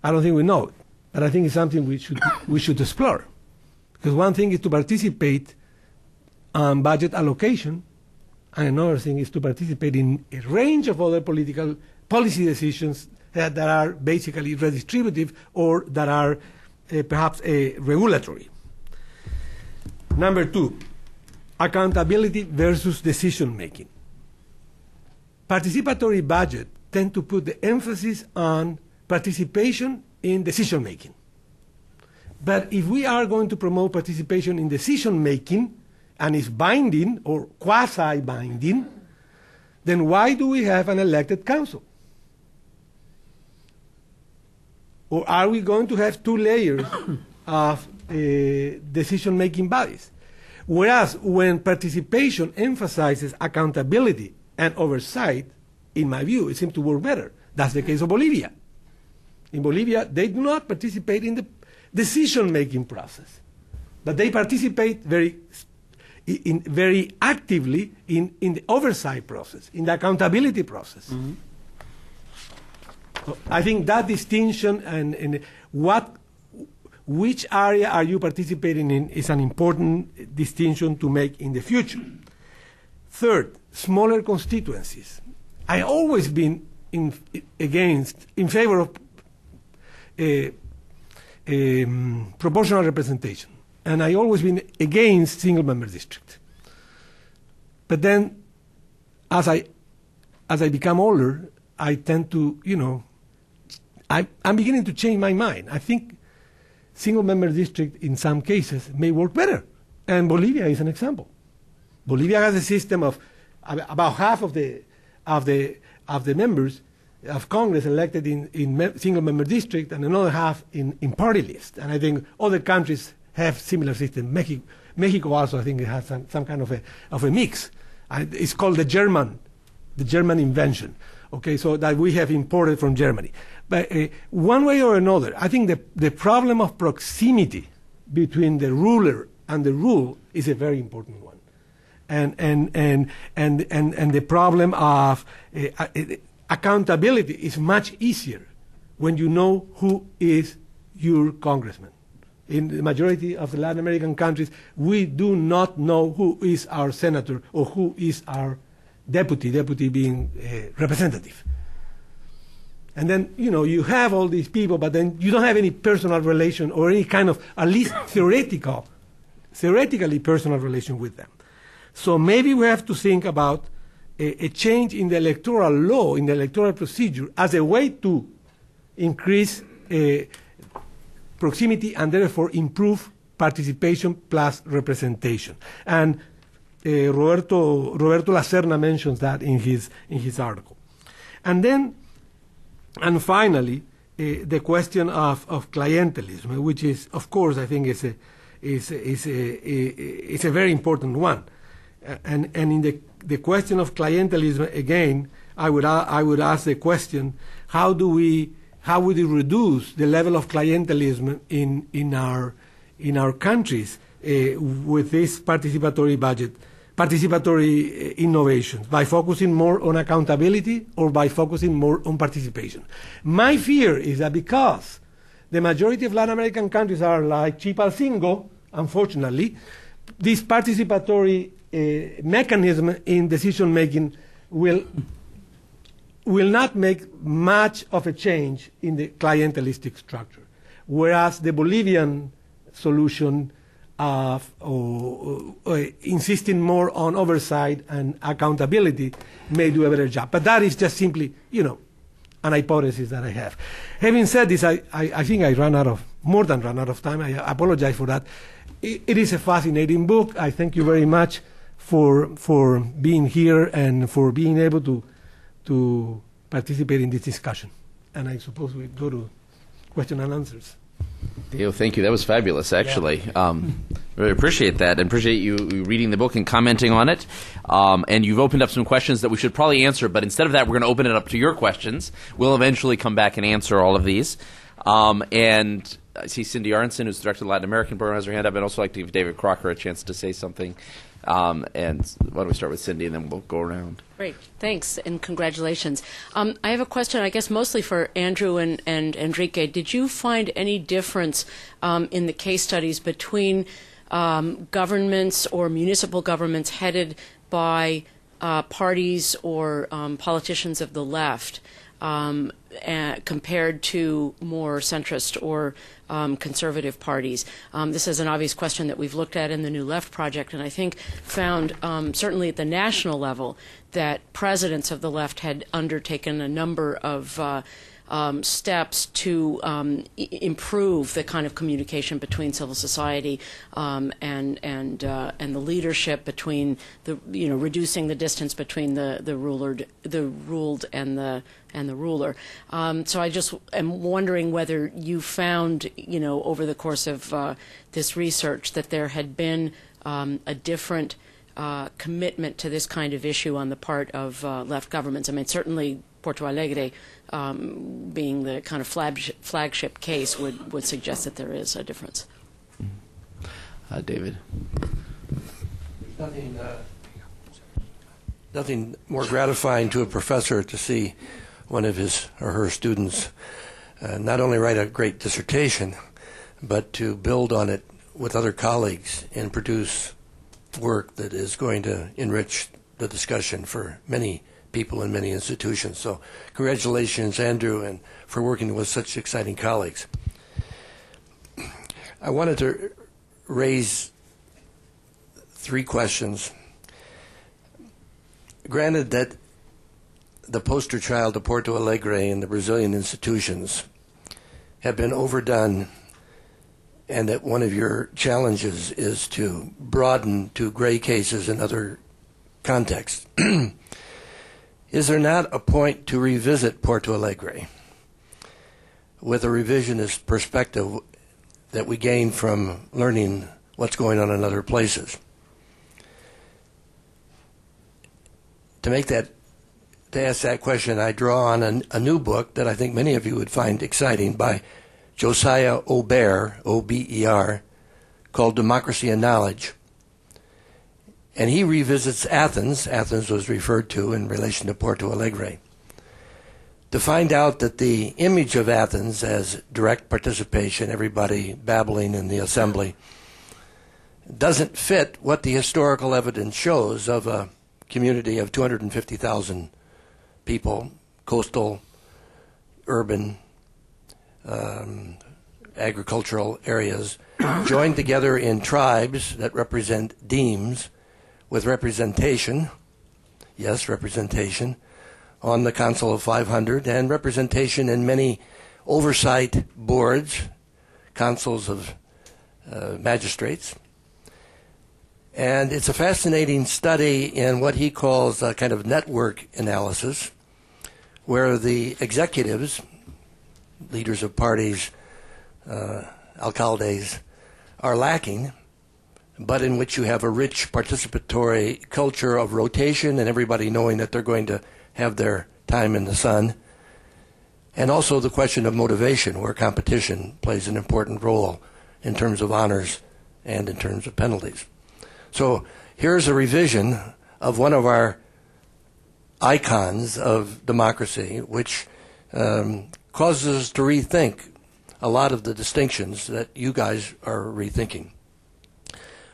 I don't think we know it, but I think it's something we should explore. Because one thing is to participate on budget allocation, and another thing is to participate in a range of other political policy decisions that are basically redistributive or that are perhaps regulatory. Number two, accountability versus decision making. Participatory budget tend to put the emphasis on participation in decision making. But if we are going to promote participation in decision making, and is binding or quasi-binding, then why do we have an elected council? Or are we going to have two layers of decision-making bodies? Whereas when participation emphasizes accountability and oversight, in my view, it seems to work better. That's the case of Bolivia. In Bolivia, they do not participate in the decision-making process, but they participate very actively in the oversight process, in the accountability process. Mm-hmm. So I think that distinction and which area are you participating in is an important distinction to make in the future. Third, smaller constituencies. I always been in favor of proportional representation. And I always been against single-member district. But then, as I become older, I tend to, I'm beginning to change my mind. I think single-member district in some cases may work better, and Bolivia is an example. Bolivia has a system of about half of the members of Congress elected in single-member district, and another half in party list. And I think other countries have similar system. Mexico also, I think, it has some kind of a mix. It's called the German invention. Okay, so that we have imported from Germany. But one way or another, I think the problem of proximity between the ruler and the rule is a very important one, and the problem of accountability is much easier when you know who is your congressman. In the majority of the Latin American countries, we do not know who is our senator or who is our deputy being representative. And then, you have all these people, but then you don't have any personal relation or any kind of, at least theoretically personal relation with them. So maybe we have to think about a change in the electoral law, in the electoral procedure, as a way to increase proximity and therefore improve participation plus representation. And Roberto Lacerna mentions that in his article. And finally, the question of clientelism, which is, of course, I think is a very important one. And in the question of clientelism, again, I would ask the question: how would we reduce the level of clientelism in our countries with this participatory budget participatory innovations, by focusing more on accountability or by focusing more on participation. My fear is that because the majority of Latin American countries are like Chipalcingo, unfortunately, this participatory mechanism in decision making will not make much of a change in the clientelistic structure, whereas the Bolivian solution of insisting more on oversight and accountability may do a better job. But that is just simply, an hypothesis that I have. Having said this, I think I more than ran out of time. I apologize for that. It is a fascinating book. I thank you very much for being here and for being able to participate in this discussion. And I suppose we go to question and answers. Theo, thank you. That was fabulous, actually. Really appreciate that, and appreciate you reading the book and commenting on it. And you've opened up some questions that we should probably answer, but instead of that, we're going to open it up to your questions. We'll eventually come back and answer all of these. And I see Cindy Aronson, who's the director of the Latin American program, has her hand up. I'd also like to give David Crocker a chance to say something. And why don't we start with Cindy, and then we'll go around. Great. Thanks, and congratulations. I have a question, I guess, mostly for Andrew and Enrique. Did you find any difference in the case studies between governments or municipal governments headed by parties or politicians of the left compared to more centrist or conservative parties? This is an obvious question that we've looked at in the New Left project, and I think found certainly at the national level that presidents of the left had undertaken a number of steps to improve the kind of communication between civil society and the leadership, between the reducing the distance between the ruled and the ruler. So I just am wondering whether you found over the course of this research that there had been a different commitment to this kind of issue on the part of left governments. I mean, certainly Porto Alegre being the kind of flagship case would suggest that there is a difference. David. Nothing more gratifying to a professor to see one of his or her students not only write a great dissertation, but to build on it with other colleagues and produce work that is going to enrich the discussion for many people in many institutions. So congratulations, Andrew, and for working with such exciting colleagues. I wanted to raise 3 questions. Granted that the poster child of Porto Alegre and the Brazilian institutions have been overdone, and that one of your challenges is to broaden to gray cases in other contexts. Is there not a point to revisit Porto Alegre with a revisionist perspective that we gain from learning what's going on in other places? To ask that question, I draw on a new book that I think many of you would find exciting by Josiah Ober, O-B-E-R, called Democracy and Knowledge. And he revisits Athens. Athens was referred to in relation to Porto Alegre, to find out that the image of Athens as direct participation, everybody babbling in the assembly, doesn't fit what the historical evidence shows of a community of 250,000 people, coastal, urban, agricultural areas, joined together in tribes that represent demes, with representation, yes, representation, on the Council of 500, and representation in many oversight boards, councils of magistrates. And it's a fascinating study in what he calls a kind of network analysis, where the executives, leaders of parties, alcaldes, are lacking, but in which you have a rich participatory culture of rotation and everybody knowing that they're going to have their time in the sun. And also the question of motivation, where competition plays an important role in terms of honors and in terms of penalties. So here's a revision of one of our icons of democracy, which causes us to rethink a lot of the distinctions that you guys are rethinking.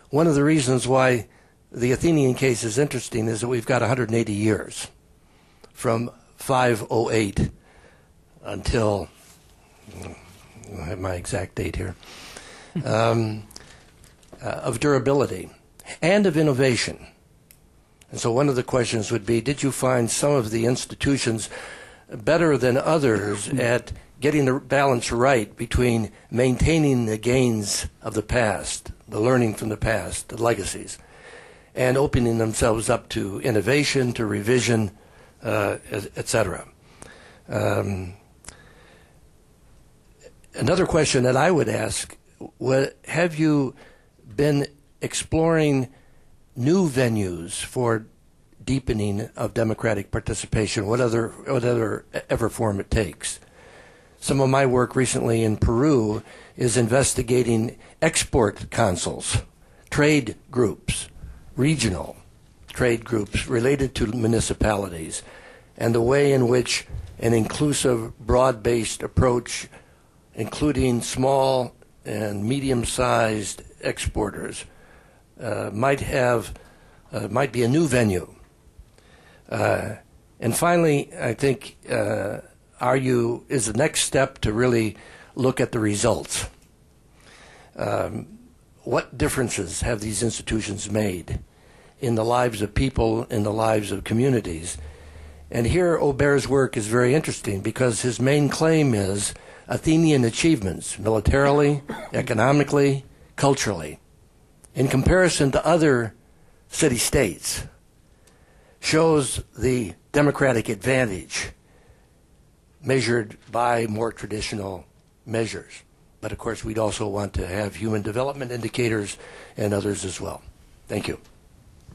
One of the reasons why the Athenian case is interesting is that we've got 180 years from 508 until, I have my exact date here, of durability and of innovation. And so one of the questions would be, did you find some of the institutions better than others at getting the balance right between maintaining the gains of the past, the learning from the past, the legacies, and opening themselves up to innovation, to revision, etc. Another question that I would ask, have you been exploring new venues for deepening of democratic participation, whatever form it takes? Some of my work recently in Peru is investigating export councils, trade groups, regional trade groups related to municipalities, and the way in which an inclusive, broad-based approach, including small and medium-sized exporters, might be a new venue. And finally, I think is the next step to really look at the results. What differences have these institutions made in the lives of people, in the lives of communities? And here Aubert's work is very interesting because his main claim is Athenian achievements, militarily, economically, culturally, in comparison to other city-states, shows the democratic advantage measured by more traditional measures. But of course, we'd also want to have human development indicators and others as well. Thank you.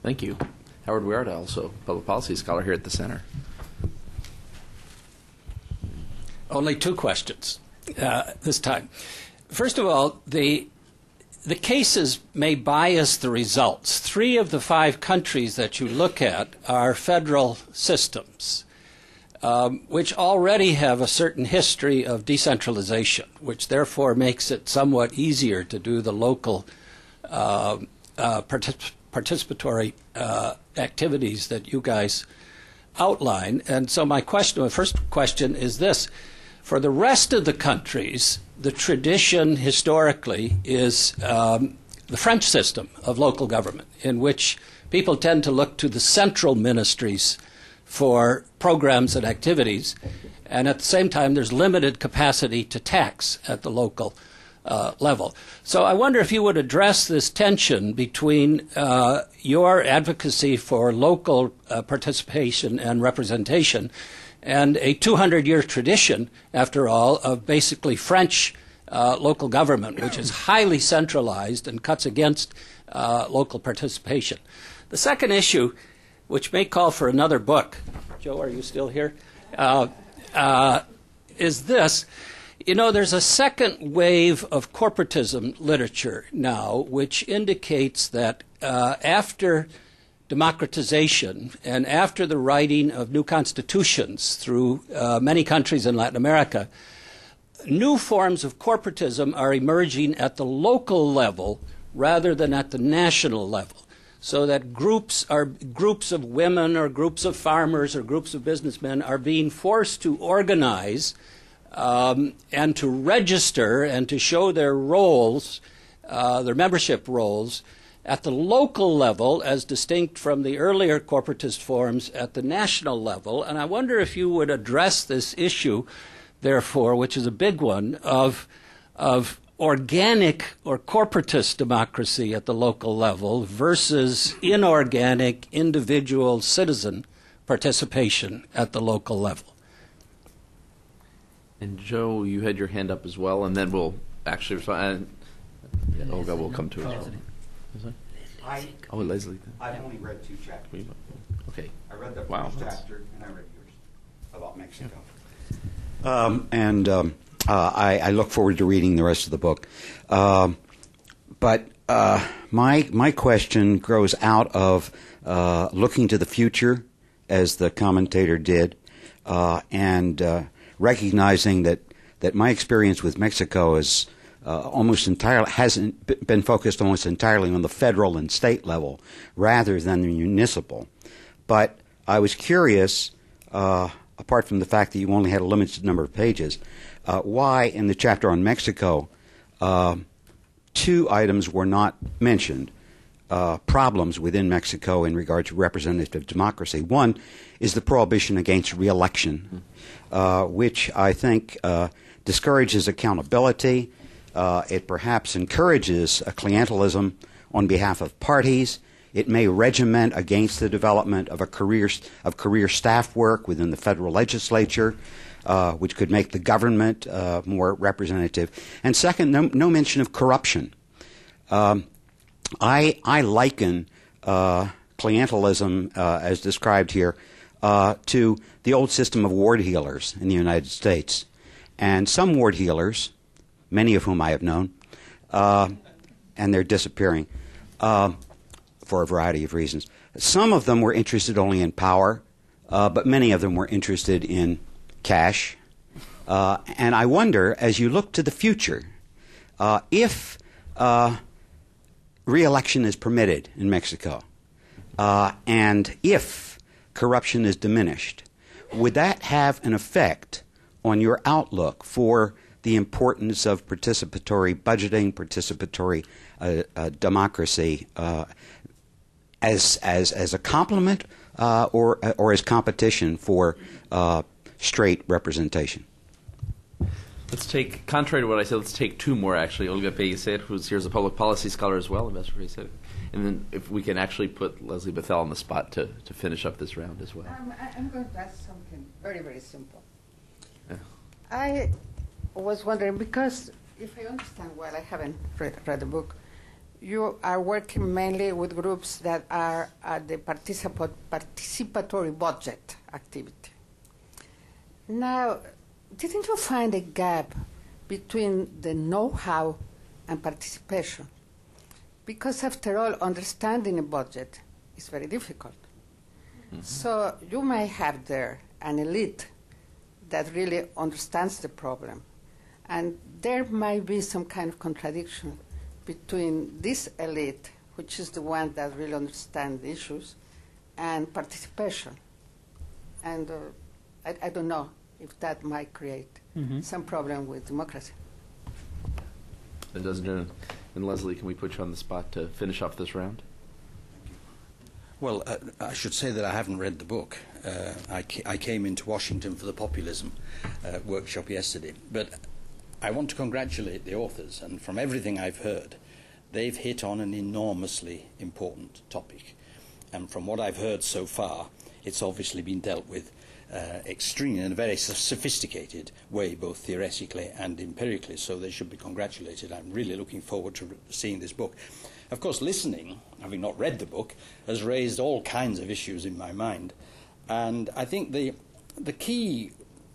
Thank you. Howard Weird, also public policy scholar here at the center. Only two questions this time. First of all, the cases may bias the results. 3 of the 5 countries that you look at are federal systems, which already have a certain history of decentralization, which therefore makes it somewhat easier to do the local participatory activities that you guys outline. And so my first question is this. For the rest of the countries, the tradition historically is the French system of local government, in which people tend to look to the central ministries for programs and activities, and at the same time there's limited capacity to tax at the local level. So I wonder if you would address this tension between your advocacy for local participation and representation and a 200-year tradition, after all, of basically French local government, which is highly centralized and cuts against local participation. The second issue, which may call for another book, Joe, are you still here? Is this. You know, there's a second wave of corporatism literature now, which indicates that after democratization and after the writing of new constitutions through many countries in Latin America, new forms of corporatism are emerging at the local level rather than at the national level. So that groups of women or groups of farmers or groups of businessmen are being forced to organize and to register and to show their roles, their membership roles, at the local level as distinct from the earlier corporatist forms at the national level. And I wonder if you would address this issue, therefore, which is a big one, of organic or corporatist democracy at the local level versus inorganic individual citizen participation at the local level. And Joe, you had your hand up as well, and then we'll actually respond. Olga will come to it as well. Leslie. I've only read 2 chapters. Okay. I read the first chapter, and I read yours about Mexico. I look forward to reading the rest of the book. But My question grows out of looking to the future, as the commentator did, and recognizing that my experience with Mexico is almost entirely hasn't been focused almost entirely on the federal and state level rather than the municipal. But I was curious, apart from the fact that you only had a limited number of pages, why in the chapter on Mexico 2 items were not mentioned, problems within Mexico in regard to representative democracy. One is the prohibition against re-election, which I think discourages accountability. It perhaps encourages a clientelism on behalf of parties. It may regiment against the development of career staff work within the federal legislature, which could make the government more representative. And second, no mention of corruption. I liken clientelism, as described here, to the old system of ward healers in the United States. And some ward healers, many of whom I have known, and they're disappearing for a variety of reasons. Some of them were interested only in power, but many of them were interested in cash. And I wonder, as you look to the future, if re-election is permitted in Mexico, and if corruption is diminished, would that have an effect on your outlook for the importance of participatory budgeting, participatory democracy, as a complement or as competition for straight representation? Let's take, contrary to what I said, let's take 2 more, actually. Olga Pellicer, who's here as a public policy scholar as well, Ambassador Pellicer. And then if we can actually put Leslie Bethel on the spot to finish up this round as well. I'm going to ask something very, very simple. Yeah. I was wondering, because if I understand well, I haven't read the book, you are working mainly with groups that are at the participatory budget activity. Now, didn't you find a gap between the know-how and participation? Because after all, understanding a budget is very difficult. Mm-hmm. So you may have there an elite that really understands the problem. And there might be some kind of contradiction between this elite, which is the one that really understands the issues, and participation. And I don't know if that might create some problem with democracy. It doesn't. And Leslie, can we put you on the spot to finish off this round? Well, I should say that I haven't read the book. I came into Washington for the populism workshop yesterday. But I want to congratulate the authors, and from everything I've heard, they've hit on an enormously important topic. And from what I've heard so far, it's obviously been dealt with extremely in a very sophisticated way, both theoretically and empirically, so they should be congratulated. I'm really looking forward to seeing this book. Of course, listening, having not read the book, has raised all kinds of issues in my mind. And I think the key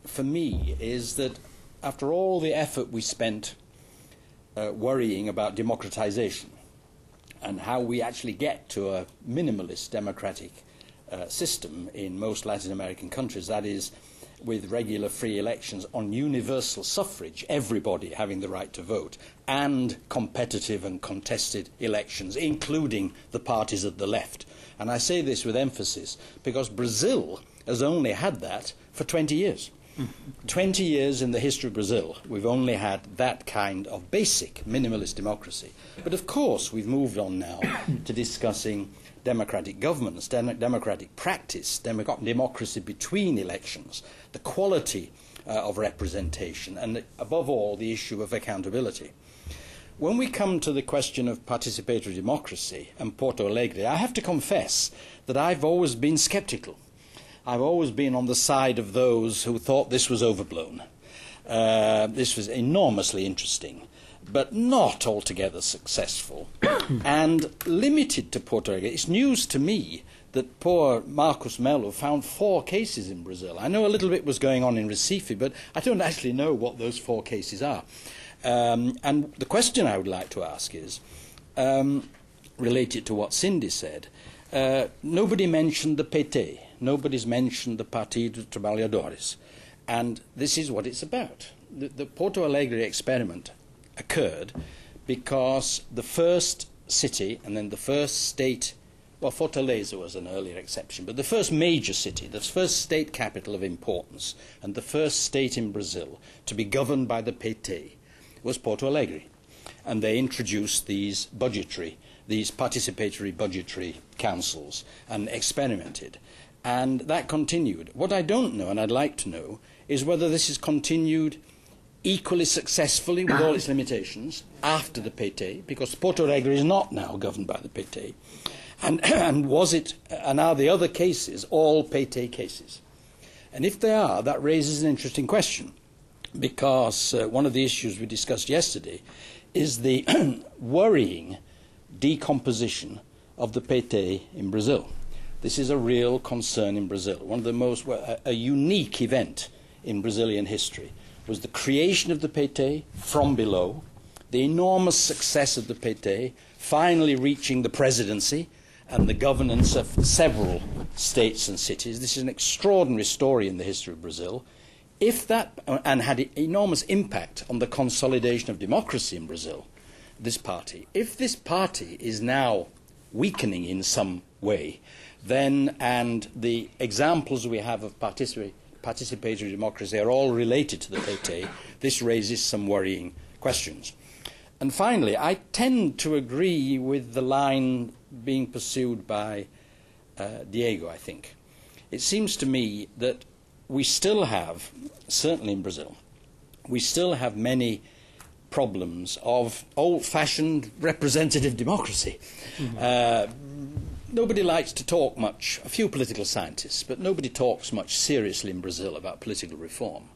for me is that after all the effort we spent worrying about democratization and how we actually get to a minimalist democratic system in most Latin American countries, that is, with regular free elections on universal suffrage, everybody having the right to vote, and competitive and contested elections, including the parties of the left. And I say this with emphasis because Brazil has only had that for 20 years. 20 years in the history of Brazil, we've only had that kind of basic minimalist democracy. But of course, we've moved on now to discussing democratic governance, democratic practice, democracy between elections, the quality of representation, and above all, the issue of accountability. When we come to the question of participatory democracy and Porto Alegre, I have to confess that I've always been skeptical. I've always been on the side of those who thought this was overblown. This was enormously interesting, but not altogether successful, and limited to Porto Alegre. It's news to me that poor Marcos Melo found 4 cases in Brazil. I know a little bit was going on in Recife, but I don't actually know what those 4 cases are. And the question I would like to ask is, related to what Cindy said, nobody mentioned the PT. Nobody's mentioned the Partido dos Trabalhadores. And this is what it's about. The Porto Alegre experiment occurred because the first city and then the first state, well, Fortaleza was an earlier exception, but the first major city, the first state capital of importance, and the first state in Brazil to be governed by the PT was Porto Alegre. And they introduced these participatory budgetary councils and experimented. And that continued. What I don't know, and I'd like to know, is whether this has continued equally successfully with all its limitations after the PT, because Porto Alegre is not now governed by the PT. And are the other cases all PT cases? And if they are, that raises an interesting question, because one of the issues we discussed yesterday is the worrying decomposition of the PT in Brazil. This is a real concern in Brazil. One of the most, a unique event in Brazilian history was the creation of the PT from below, the enormous success of the PT, finally reaching the presidency and the governance of several states and cities. This is an extraordinary story in the history of Brazil. And had enormous impact on the consolidation of democracy in Brazil, this party. If this party is now weakening in some way, then, and the examples we have of participatory democracy are all related to the PT, this raises some worrying questions. And finally, I tend to agree with the line being pursued by Diego, I think. It seems to me that we still have, certainly in Brazil, we still have many problems of old-fashioned representative democracy. Nobody likes to talk much, a few political scientists, but nobody talks much seriously in Brazil about political reform.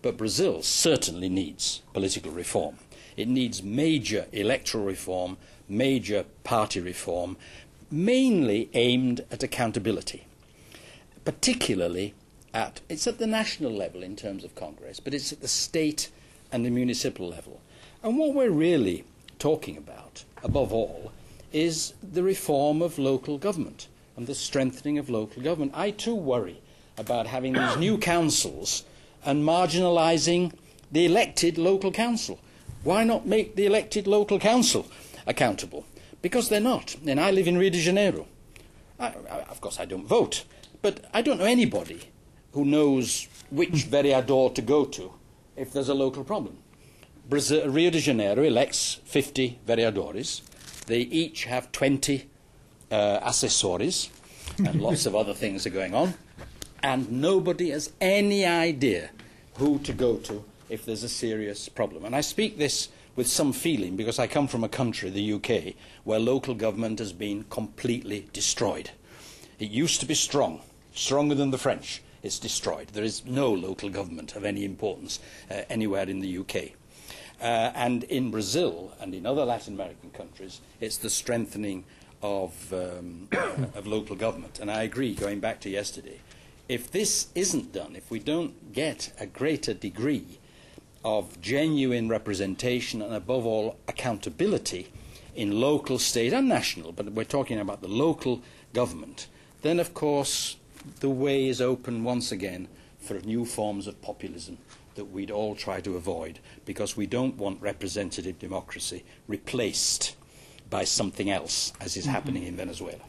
But Brazil certainly needs political reform. It needs major electoral reform, major party reform, mainly aimed at accountability, particularly it's at the national level in terms of Congress, but it's at the state and the municipal level. And what we're really talking about, above all, is the reform of local government and the strengthening of local government. I too worry about having these new councils and marginalising the elected local council. Why not make the elected local council accountable? Because they're not. And I live in Rio de Janeiro. Of course, I don't vote, but I don't know anybody who knows which vereador to go to if there's a local problem. Rio de Janeiro elects 50 vereadores. They each have 20 assessores, and lots of other things are going on. And nobody has any idea who to go to if there's a serious problem. And I speak this with some feeling because I come from a country, the UK, where local government has been completely destroyed. It used to be strong, stronger than the French. It's destroyed. There is no local government of any importance anywhere in the UK. And in Brazil and in other Latin American countries, it's the strengthening of local government. And I agree, going back to yesterday, if this isn't done, if we don't get a greater degree of genuine representation and, above all, accountability in local, state and national, but we're talking about the local government, then, of course, the way is open once again for new forms of populism that we'd all try to avoid, because we don't want representative democracy replaced by something else, as is happening in Venezuela.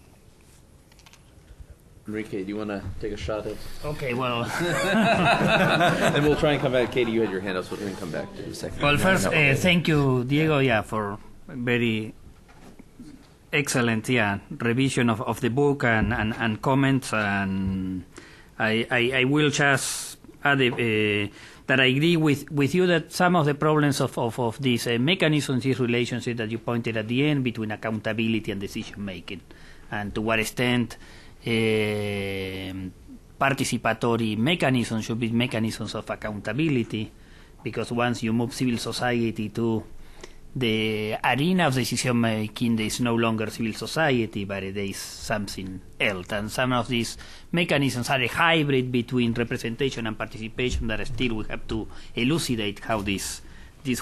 Enrique, do you want to take a shot at it? Okay, well. And we'll try and come back. Katie, you had your hand up, so we can come back to the second. Well, first, thank you, Diego, for very excellent revision of the book and comments. And I will just add that I agree with you that some of the problems of these mechanisms, these relationships that you pointed at the end between accountability and decision making, and to what extent participatory mechanisms should be mechanisms of accountability, because once you move civil society to the arena of decision making, there is no longer civil society, but there is something else. And some of these mechanisms are a hybrid between representation and participation that still we have to elucidate how this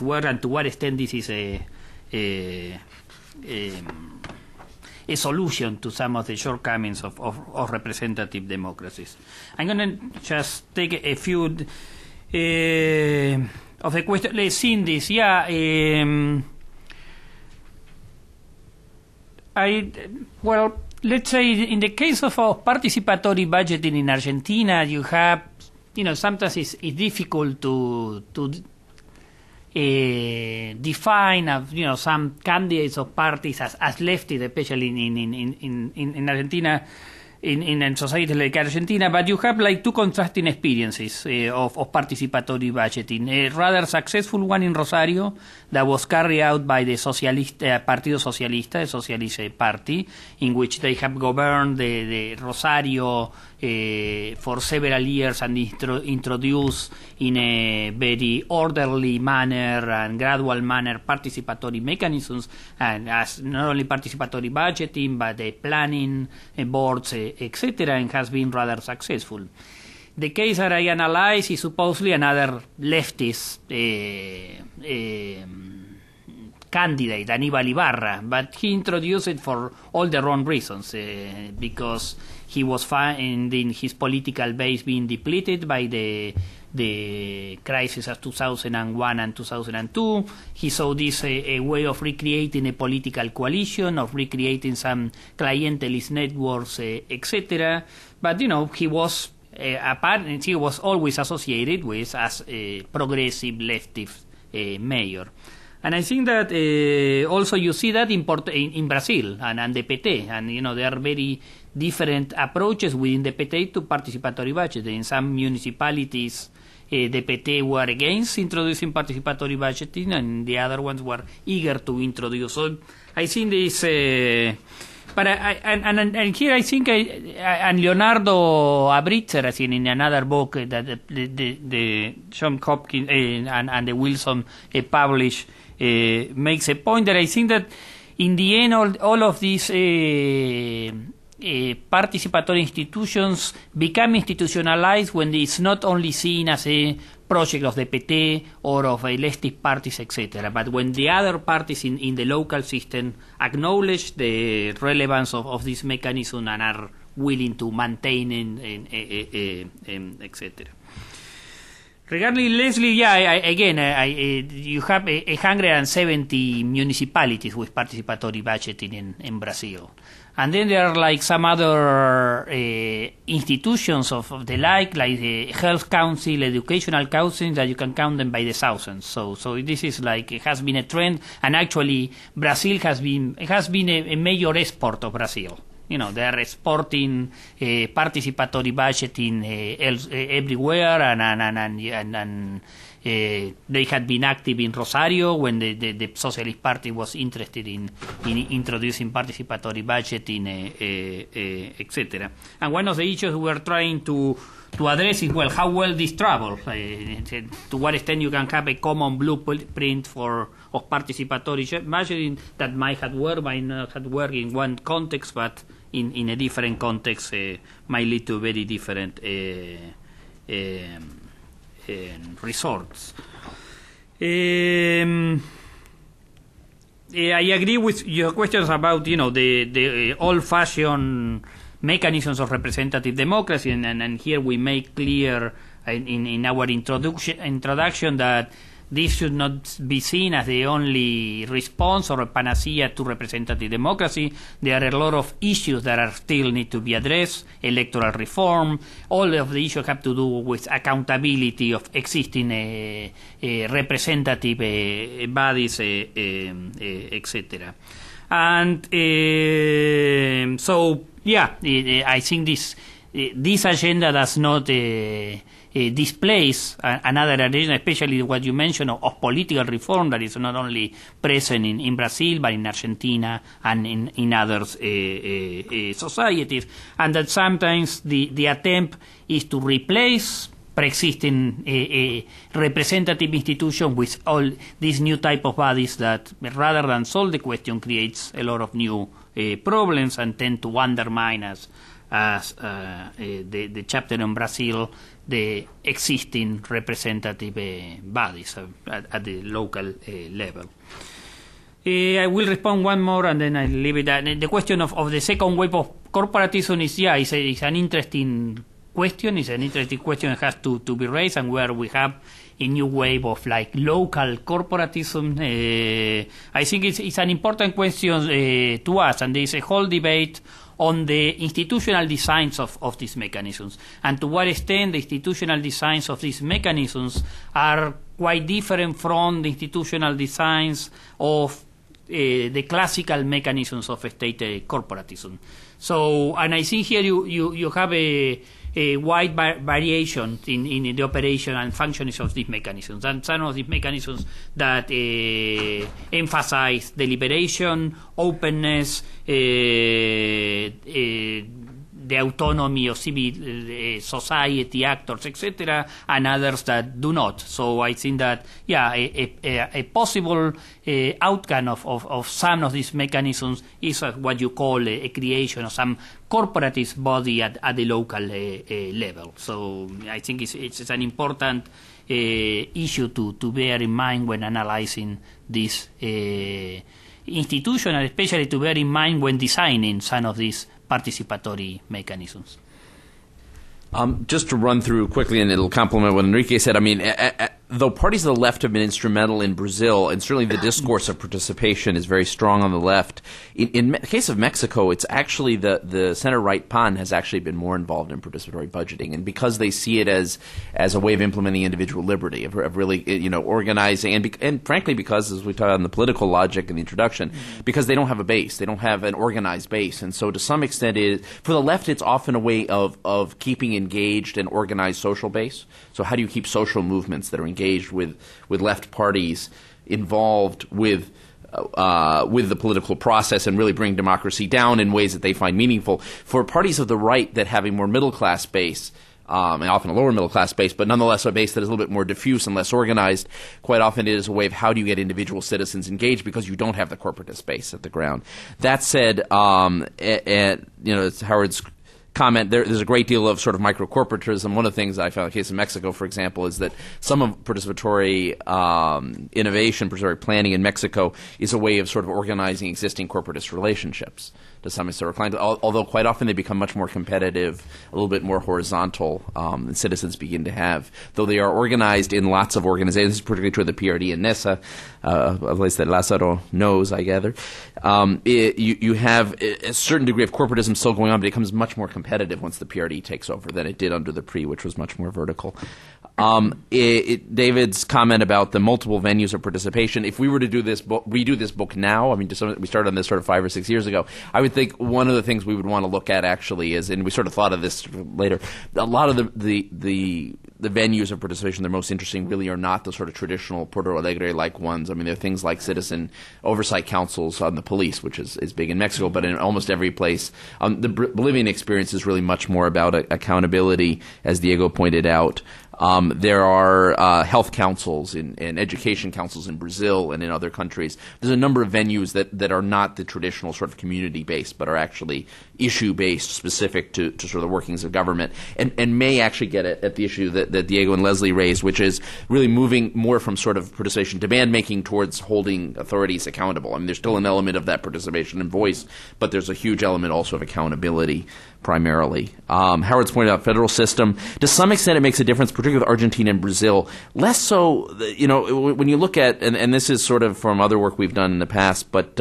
works and to what extent this is a solution to some of the shortcomings of representative democracies. I'm going to just take a few of the questions. Let's see this. Yeah. Let's say in the case of participatory budgeting in Argentina, you have, sometimes it's difficult to define, some candidates of parties as leftist, especially in Argentina, in societies like Argentina, but you have like two contrasting experiences of participatory budgeting. A rather successful one in Rosario that was carried out by the Partido Socialista, the Socialist Party, in which they have governed the Rosario for several years and introduced in a very orderly manner and gradual manner participatory mechanisms, and as not only participatory budgeting but the planning boards, etc., and has been rather successful. The case that I analyze is supposedly another leftist candidate, Aníbal Ibarra, but he introduced it for all the wrong reasons, because he was finding his political base being depleted by the crisis of 2001 and 2002. He saw this a way of recreating a political coalition, of recreating some clientelist networks, etc. But he was he was always associated with as a progressive leftist mayor. And I think that also you see that in Brazil and the PT, and there are very different approaches within the PT to participatory budgeting. In some municipalities, the PT were against introducing participatory budgeting, and the other ones were eager to introduce. So I think this, but and here I think and Leonardo Abritzer, I think in another book that the John Hopkins and the Wilson published, makes a point that I think that in the end all of these participatory institutions become institutionalized when it's not only seen as a project of the PT or of a leftist parties, etc., but when the other parties in the local system acknowledge the relevance of this mechanism and are willing to maintain it, etc. Regarding Leslie, you have 170 municipalities with participatory budgeting in Brazil. And then there are like some other institutions of the like the Health Council, Educational Council, that you can count them by the thousands. So this is like, it has been a trend, and actually Brazil has been a major export of Brazil. They are exporting participatory budgeting everywhere, and they had been active in Rosario when the Socialist Party was interested in introducing participatory budgeting, etc. And one of the issues we are trying to address is, well, how well this travels, to what extent you can have a common blueprint of participatory budgeting that might have worked, might not have worked in one context, but in a different context might lead to very different results. I agree with your questions about the old-fashioned mechanisms of representative democracy, and here we make clear in our introduction that this should not be seen as the only response or a panacea to representative democracy. There are a lot of issues that are still need to be addressed. Electoral reform, all of the issues have to do with accountability of existing representative bodies, etc. And I think this agenda does not displace another agenda, especially what you mentioned of political reform that is not only present in Brazil but in Argentina and in other societies, and that sometimes the attempt is to replace pre-existing representative institutions with all these new type of bodies that, rather than solve the question, creates a lot of new problems and tend to undermine as the chapter on Brazil, the existing representative bodies at the local level. I will respond one more and then I'll leave it at the question of the second wave of corporatism is an interesting question. It's an interesting question that has to be raised, and where we have a new wave of like local corporatism. I think it's an important question to us, and there's a whole debate on the institutional designs of these mechanisms, and to what extent the institutional designs of these mechanisms are quite different from the institutional designs of the classical mechanisms of state corporatism. So, and I think here you have a wide variation in the operation and functions of these mechanisms. And some of these mechanisms that emphasize deliberation, openness, the autonomy of civil society actors, etc., and others that do not. So I think that, a possible outcome of some of these mechanisms is what you call a creation of some corporatist body at the local level. So I think it's an important issue to bear in mind when analyzing this institution, and especially to bear in mind when designing some of these participatory mechanisms. Just to run through quickly, and it'll complement what Enrique said, I mean, though parties of the left have been instrumental in Brazil, and certainly the discourse of participation is very strong on the left, in the case of Mexico, it's actually the center-right PAN has actually been more involved in participatory budgeting, and because they see it as a way of implementing individual liberty, of really organizing, and frankly because, as we talked about in the political logic in the introduction, because they don't have a base, they don't have an organized base, and so to some extent, for the left, it's often a way of keeping engaged and organized social base. So how do you keep social movements that are engaged with left parties involved with the political process and really bring democracy down in ways that they find meaningful? For parties of the right that have a more middle-class base, and often a lower middle-class base, but nonetheless a base that is a little bit more diffuse and less organized, quite often it is a way of how do you get individual citizens engaged because you don't have the corporatist base at the ground. That said, it's Howard's comment, there's a great deal of sort of micro-corporatism. One of the things I found in the case of Mexico, for example, is that some of participatory innovation, participatory planning in Mexico is a way of sort of organizing existing corporatist relationships to some extent, although quite often they become much more competitive, a little bit more horizontal than citizens begin to have. Though they are organized in lots of organizations, particularly toward the PRD and NESA, a place that Lázaro knows, I gather. You have a certain degree of corporatism still going on, but it becomes much more competitive once the PRD takes over than it did under the PRI, which was much more vertical. David's comment about the multiple venues of participation, if we were to redo this book now, I mean, we started on this sort of 5 or 6 years ago, I would think one of the things we would want to look at actually is, and we sort of thought of this later, a lot of the venues of participation that are most interesting really are not the sort of traditional Porto Alegre-like ones. I mean, there are things like citizen oversight councils on the police, which is big in Mexico, but in almost every place. The Bolivian experience is really much more about accountability, as Diego pointed out. There are health councils and education councils in Brazil and in other countries. There's a number of venues that are not the traditional sort of community-based, but are actually issue-based, specific to sort of the workings of government, and may actually get at the issue that Diego and Leslie raised, which is really moving more from sort of participation demand-making towards holding authorities accountable. I mean, there's still an element of that participation and voice, but there's a huge element also of accountability, primarily. Howard's pointed out federal system. To some extent, it makes a difference, particularly with Argentina and Brazil. Less so, when you look at, and this is sort of from other work we've done in the past, but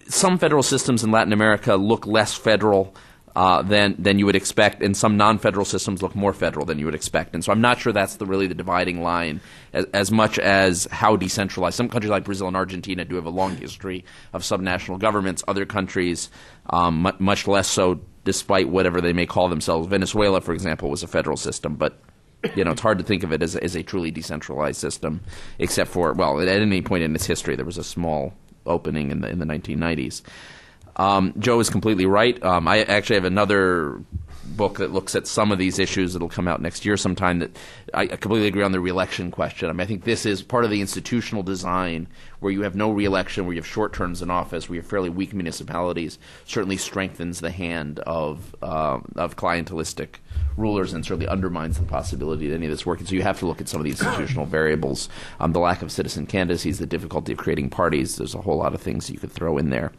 some federal systems in Latin America look less federal than you would expect, and some non-federal systems look more federal than you would expect. And so I'm not sure that's really the dividing line as much as how decentralized. Some countries like Brazil and Argentina do have a long history of subnational governments. Other countries, much less so, despite whatever they may call themselves. Venezuela, for example, was a federal system, but it's hard to think of it as a truly decentralized system, except for, well, at any point in its history, there was a small opening in the 1990s. Joe is completely right. I actually have another book that looks at some of these issues. It'll come out next year sometime. That I completely agree on the re-election question. I mean, I think this is part of the institutional design where you have no re-election, where you have short terms in office, where you have fairly weak municipalities, certainly strengthens the hand of clientelistic rulers and certainly undermines the possibility that any of this working. So you have to look at some of the institutional variables, the lack of citizen candidacies, the difficulty of creating parties. There's a whole lot of things you could throw in there.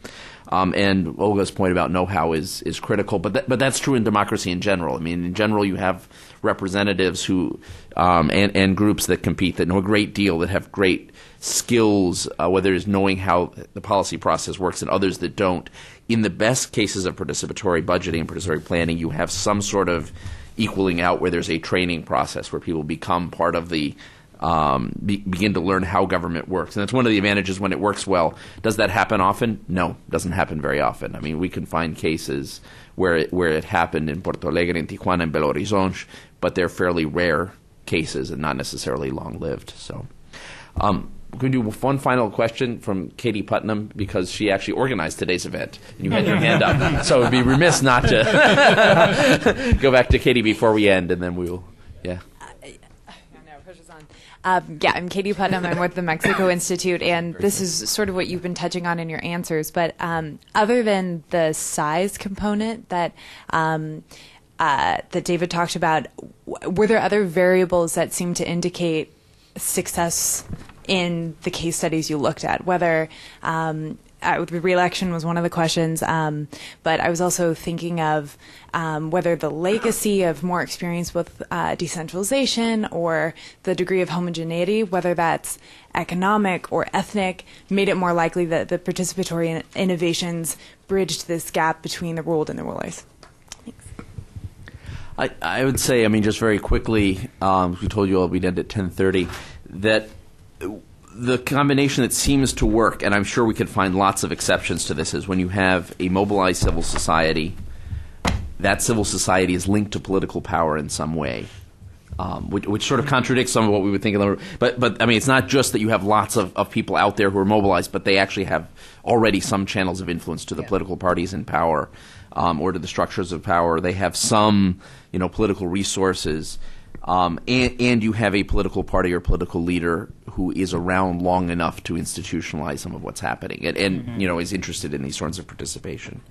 And Olga's point about know-how is critical, but that's true in democracy in general. I mean, in general, you have representatives who and groups that compete that know a great deal, that have great skills, whether it's knowing how the policy process works, and others that don't. In the best cases of participatory budgeting and participatory planning, you have some sort of equaling out where there's a training process where people become part of the begin to learn how government works. And that's one of the advantages when it works well. Does that happen often? No, it doesn't happen very often. I mean, we can find cases where it happened in Porto Alegre, in Tijuana, and Belo Horizonte, but they're fairly rare cases and not necessarily long-lived. So we're going to do one final question from Katie Putnam, because she actually organized today's event, and you had your hand up. So it would be remiss not to go back to Katie before we end, and then we will, yeah. I'm Katie Putnam. I'm with the Mexico Institute, and this is sort of what you've been touching on in your answers. But other than the size component that David talked about, were there other variables that seem to indicate success in the case studies you looked at? Whether re-election was one of the questions, but I was also thinking of whether the legacy of more experience with decentralization or the degree of homogeneity, whether that's economic or ethnic, made it more likely that the participatory innovations bridged this gap between the ruled and the rulers. Thanks. I would say, I mean, just very quickly, we told you all we'd end at 10:30, that the combination that seems to work, and I'm sure we could find lots of exceptions to this, is when you have a mobilized civil society, that civil society is linked to political power in some way, which sort of contradicts some of what we would think of. But I mean, it's not just that you have lots of people out there who are mobilized, but they actually have already some channels of influence to the political parties in power, or to the structures of power. They have some, political resources. And you have a political party or political leader who is around long enough to institutionalize some of what's happening and is interested in these sorts of participation.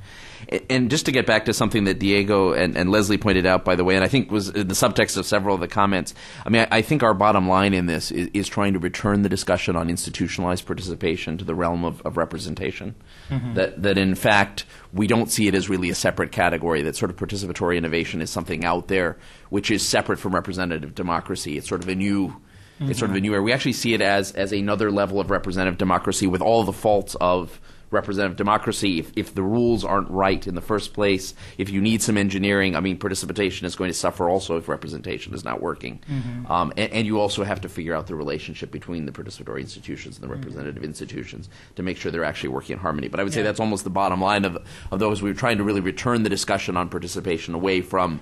And just to get back to something that Diego and Leslie pointed out, by the way, and I think was in the subtext of several of the comments, I mean, I think our bottom line in this is trying to return the discussion on institutionalized participation to the realm of representation. Mm-hmm. That in fact, we don't see it as really a separate category, that sort of participatory innovation is something out there which is separate from representative democracy. It's sort of a new area. We actually see it as another level of representative democracy with all the faults of representative democracy. If the rules aren't right in the first place, if you need some engineering, I mean, participation is going to suffer also if representation is not working. Mm-hmm. And you also have to figure out the relationship between the participatory institutions and the representative institutions to make sure they're actually working in harmony. But I would say that's almost the bottom line of those. We're trying to really return the discussion on participation away from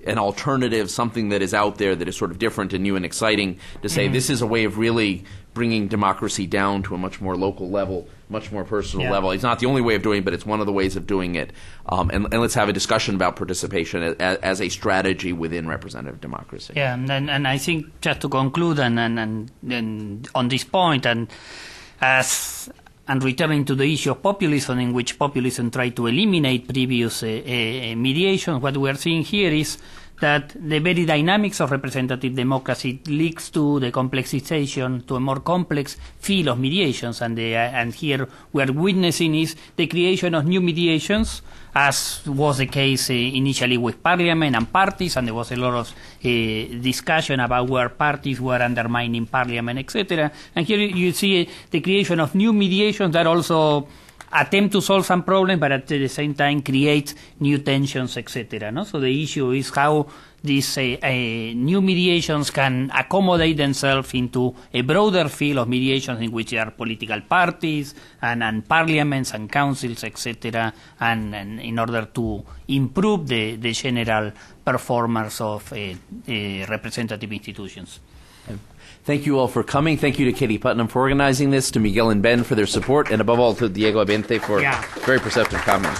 an alternative, something that is out there that is sort of different and new and exciting, to say this is a way of really bringing democracy down to a much more local level, much more personal level. It's not the only way of doing it, but it's one of the ways of doing it. And let's have a discussion about participation as a strategy within representative democracy. Yeah, and I think just to conclude and on this point, and returning to the issue of populism, in which populism tried to eliminate previous mediation, what we are seeing here is that the very dynamics of representative democracy leads to the complexization, to a more complex field of mediations, and here we are witnessing is the creation of new mediations, as was the case initially with parliament and parties, and there was a lot of discussion about where parties were undermining parliament, etc. And here you see the creation of new mediations that also attempt to solve some problems, but at the same time create new tensions, etc. No? So the issue is how these new mediations can accommodate themselves into a broader field of mediations in which there are political parties and parliaments and councils, etc., and in order to improve the general performance of representative institutions. Thank you all for coming. Thank you to Katie Putnam for organizing this, to Miguel and Ben for their support, and above all to Diego Abente for very perceptive comments.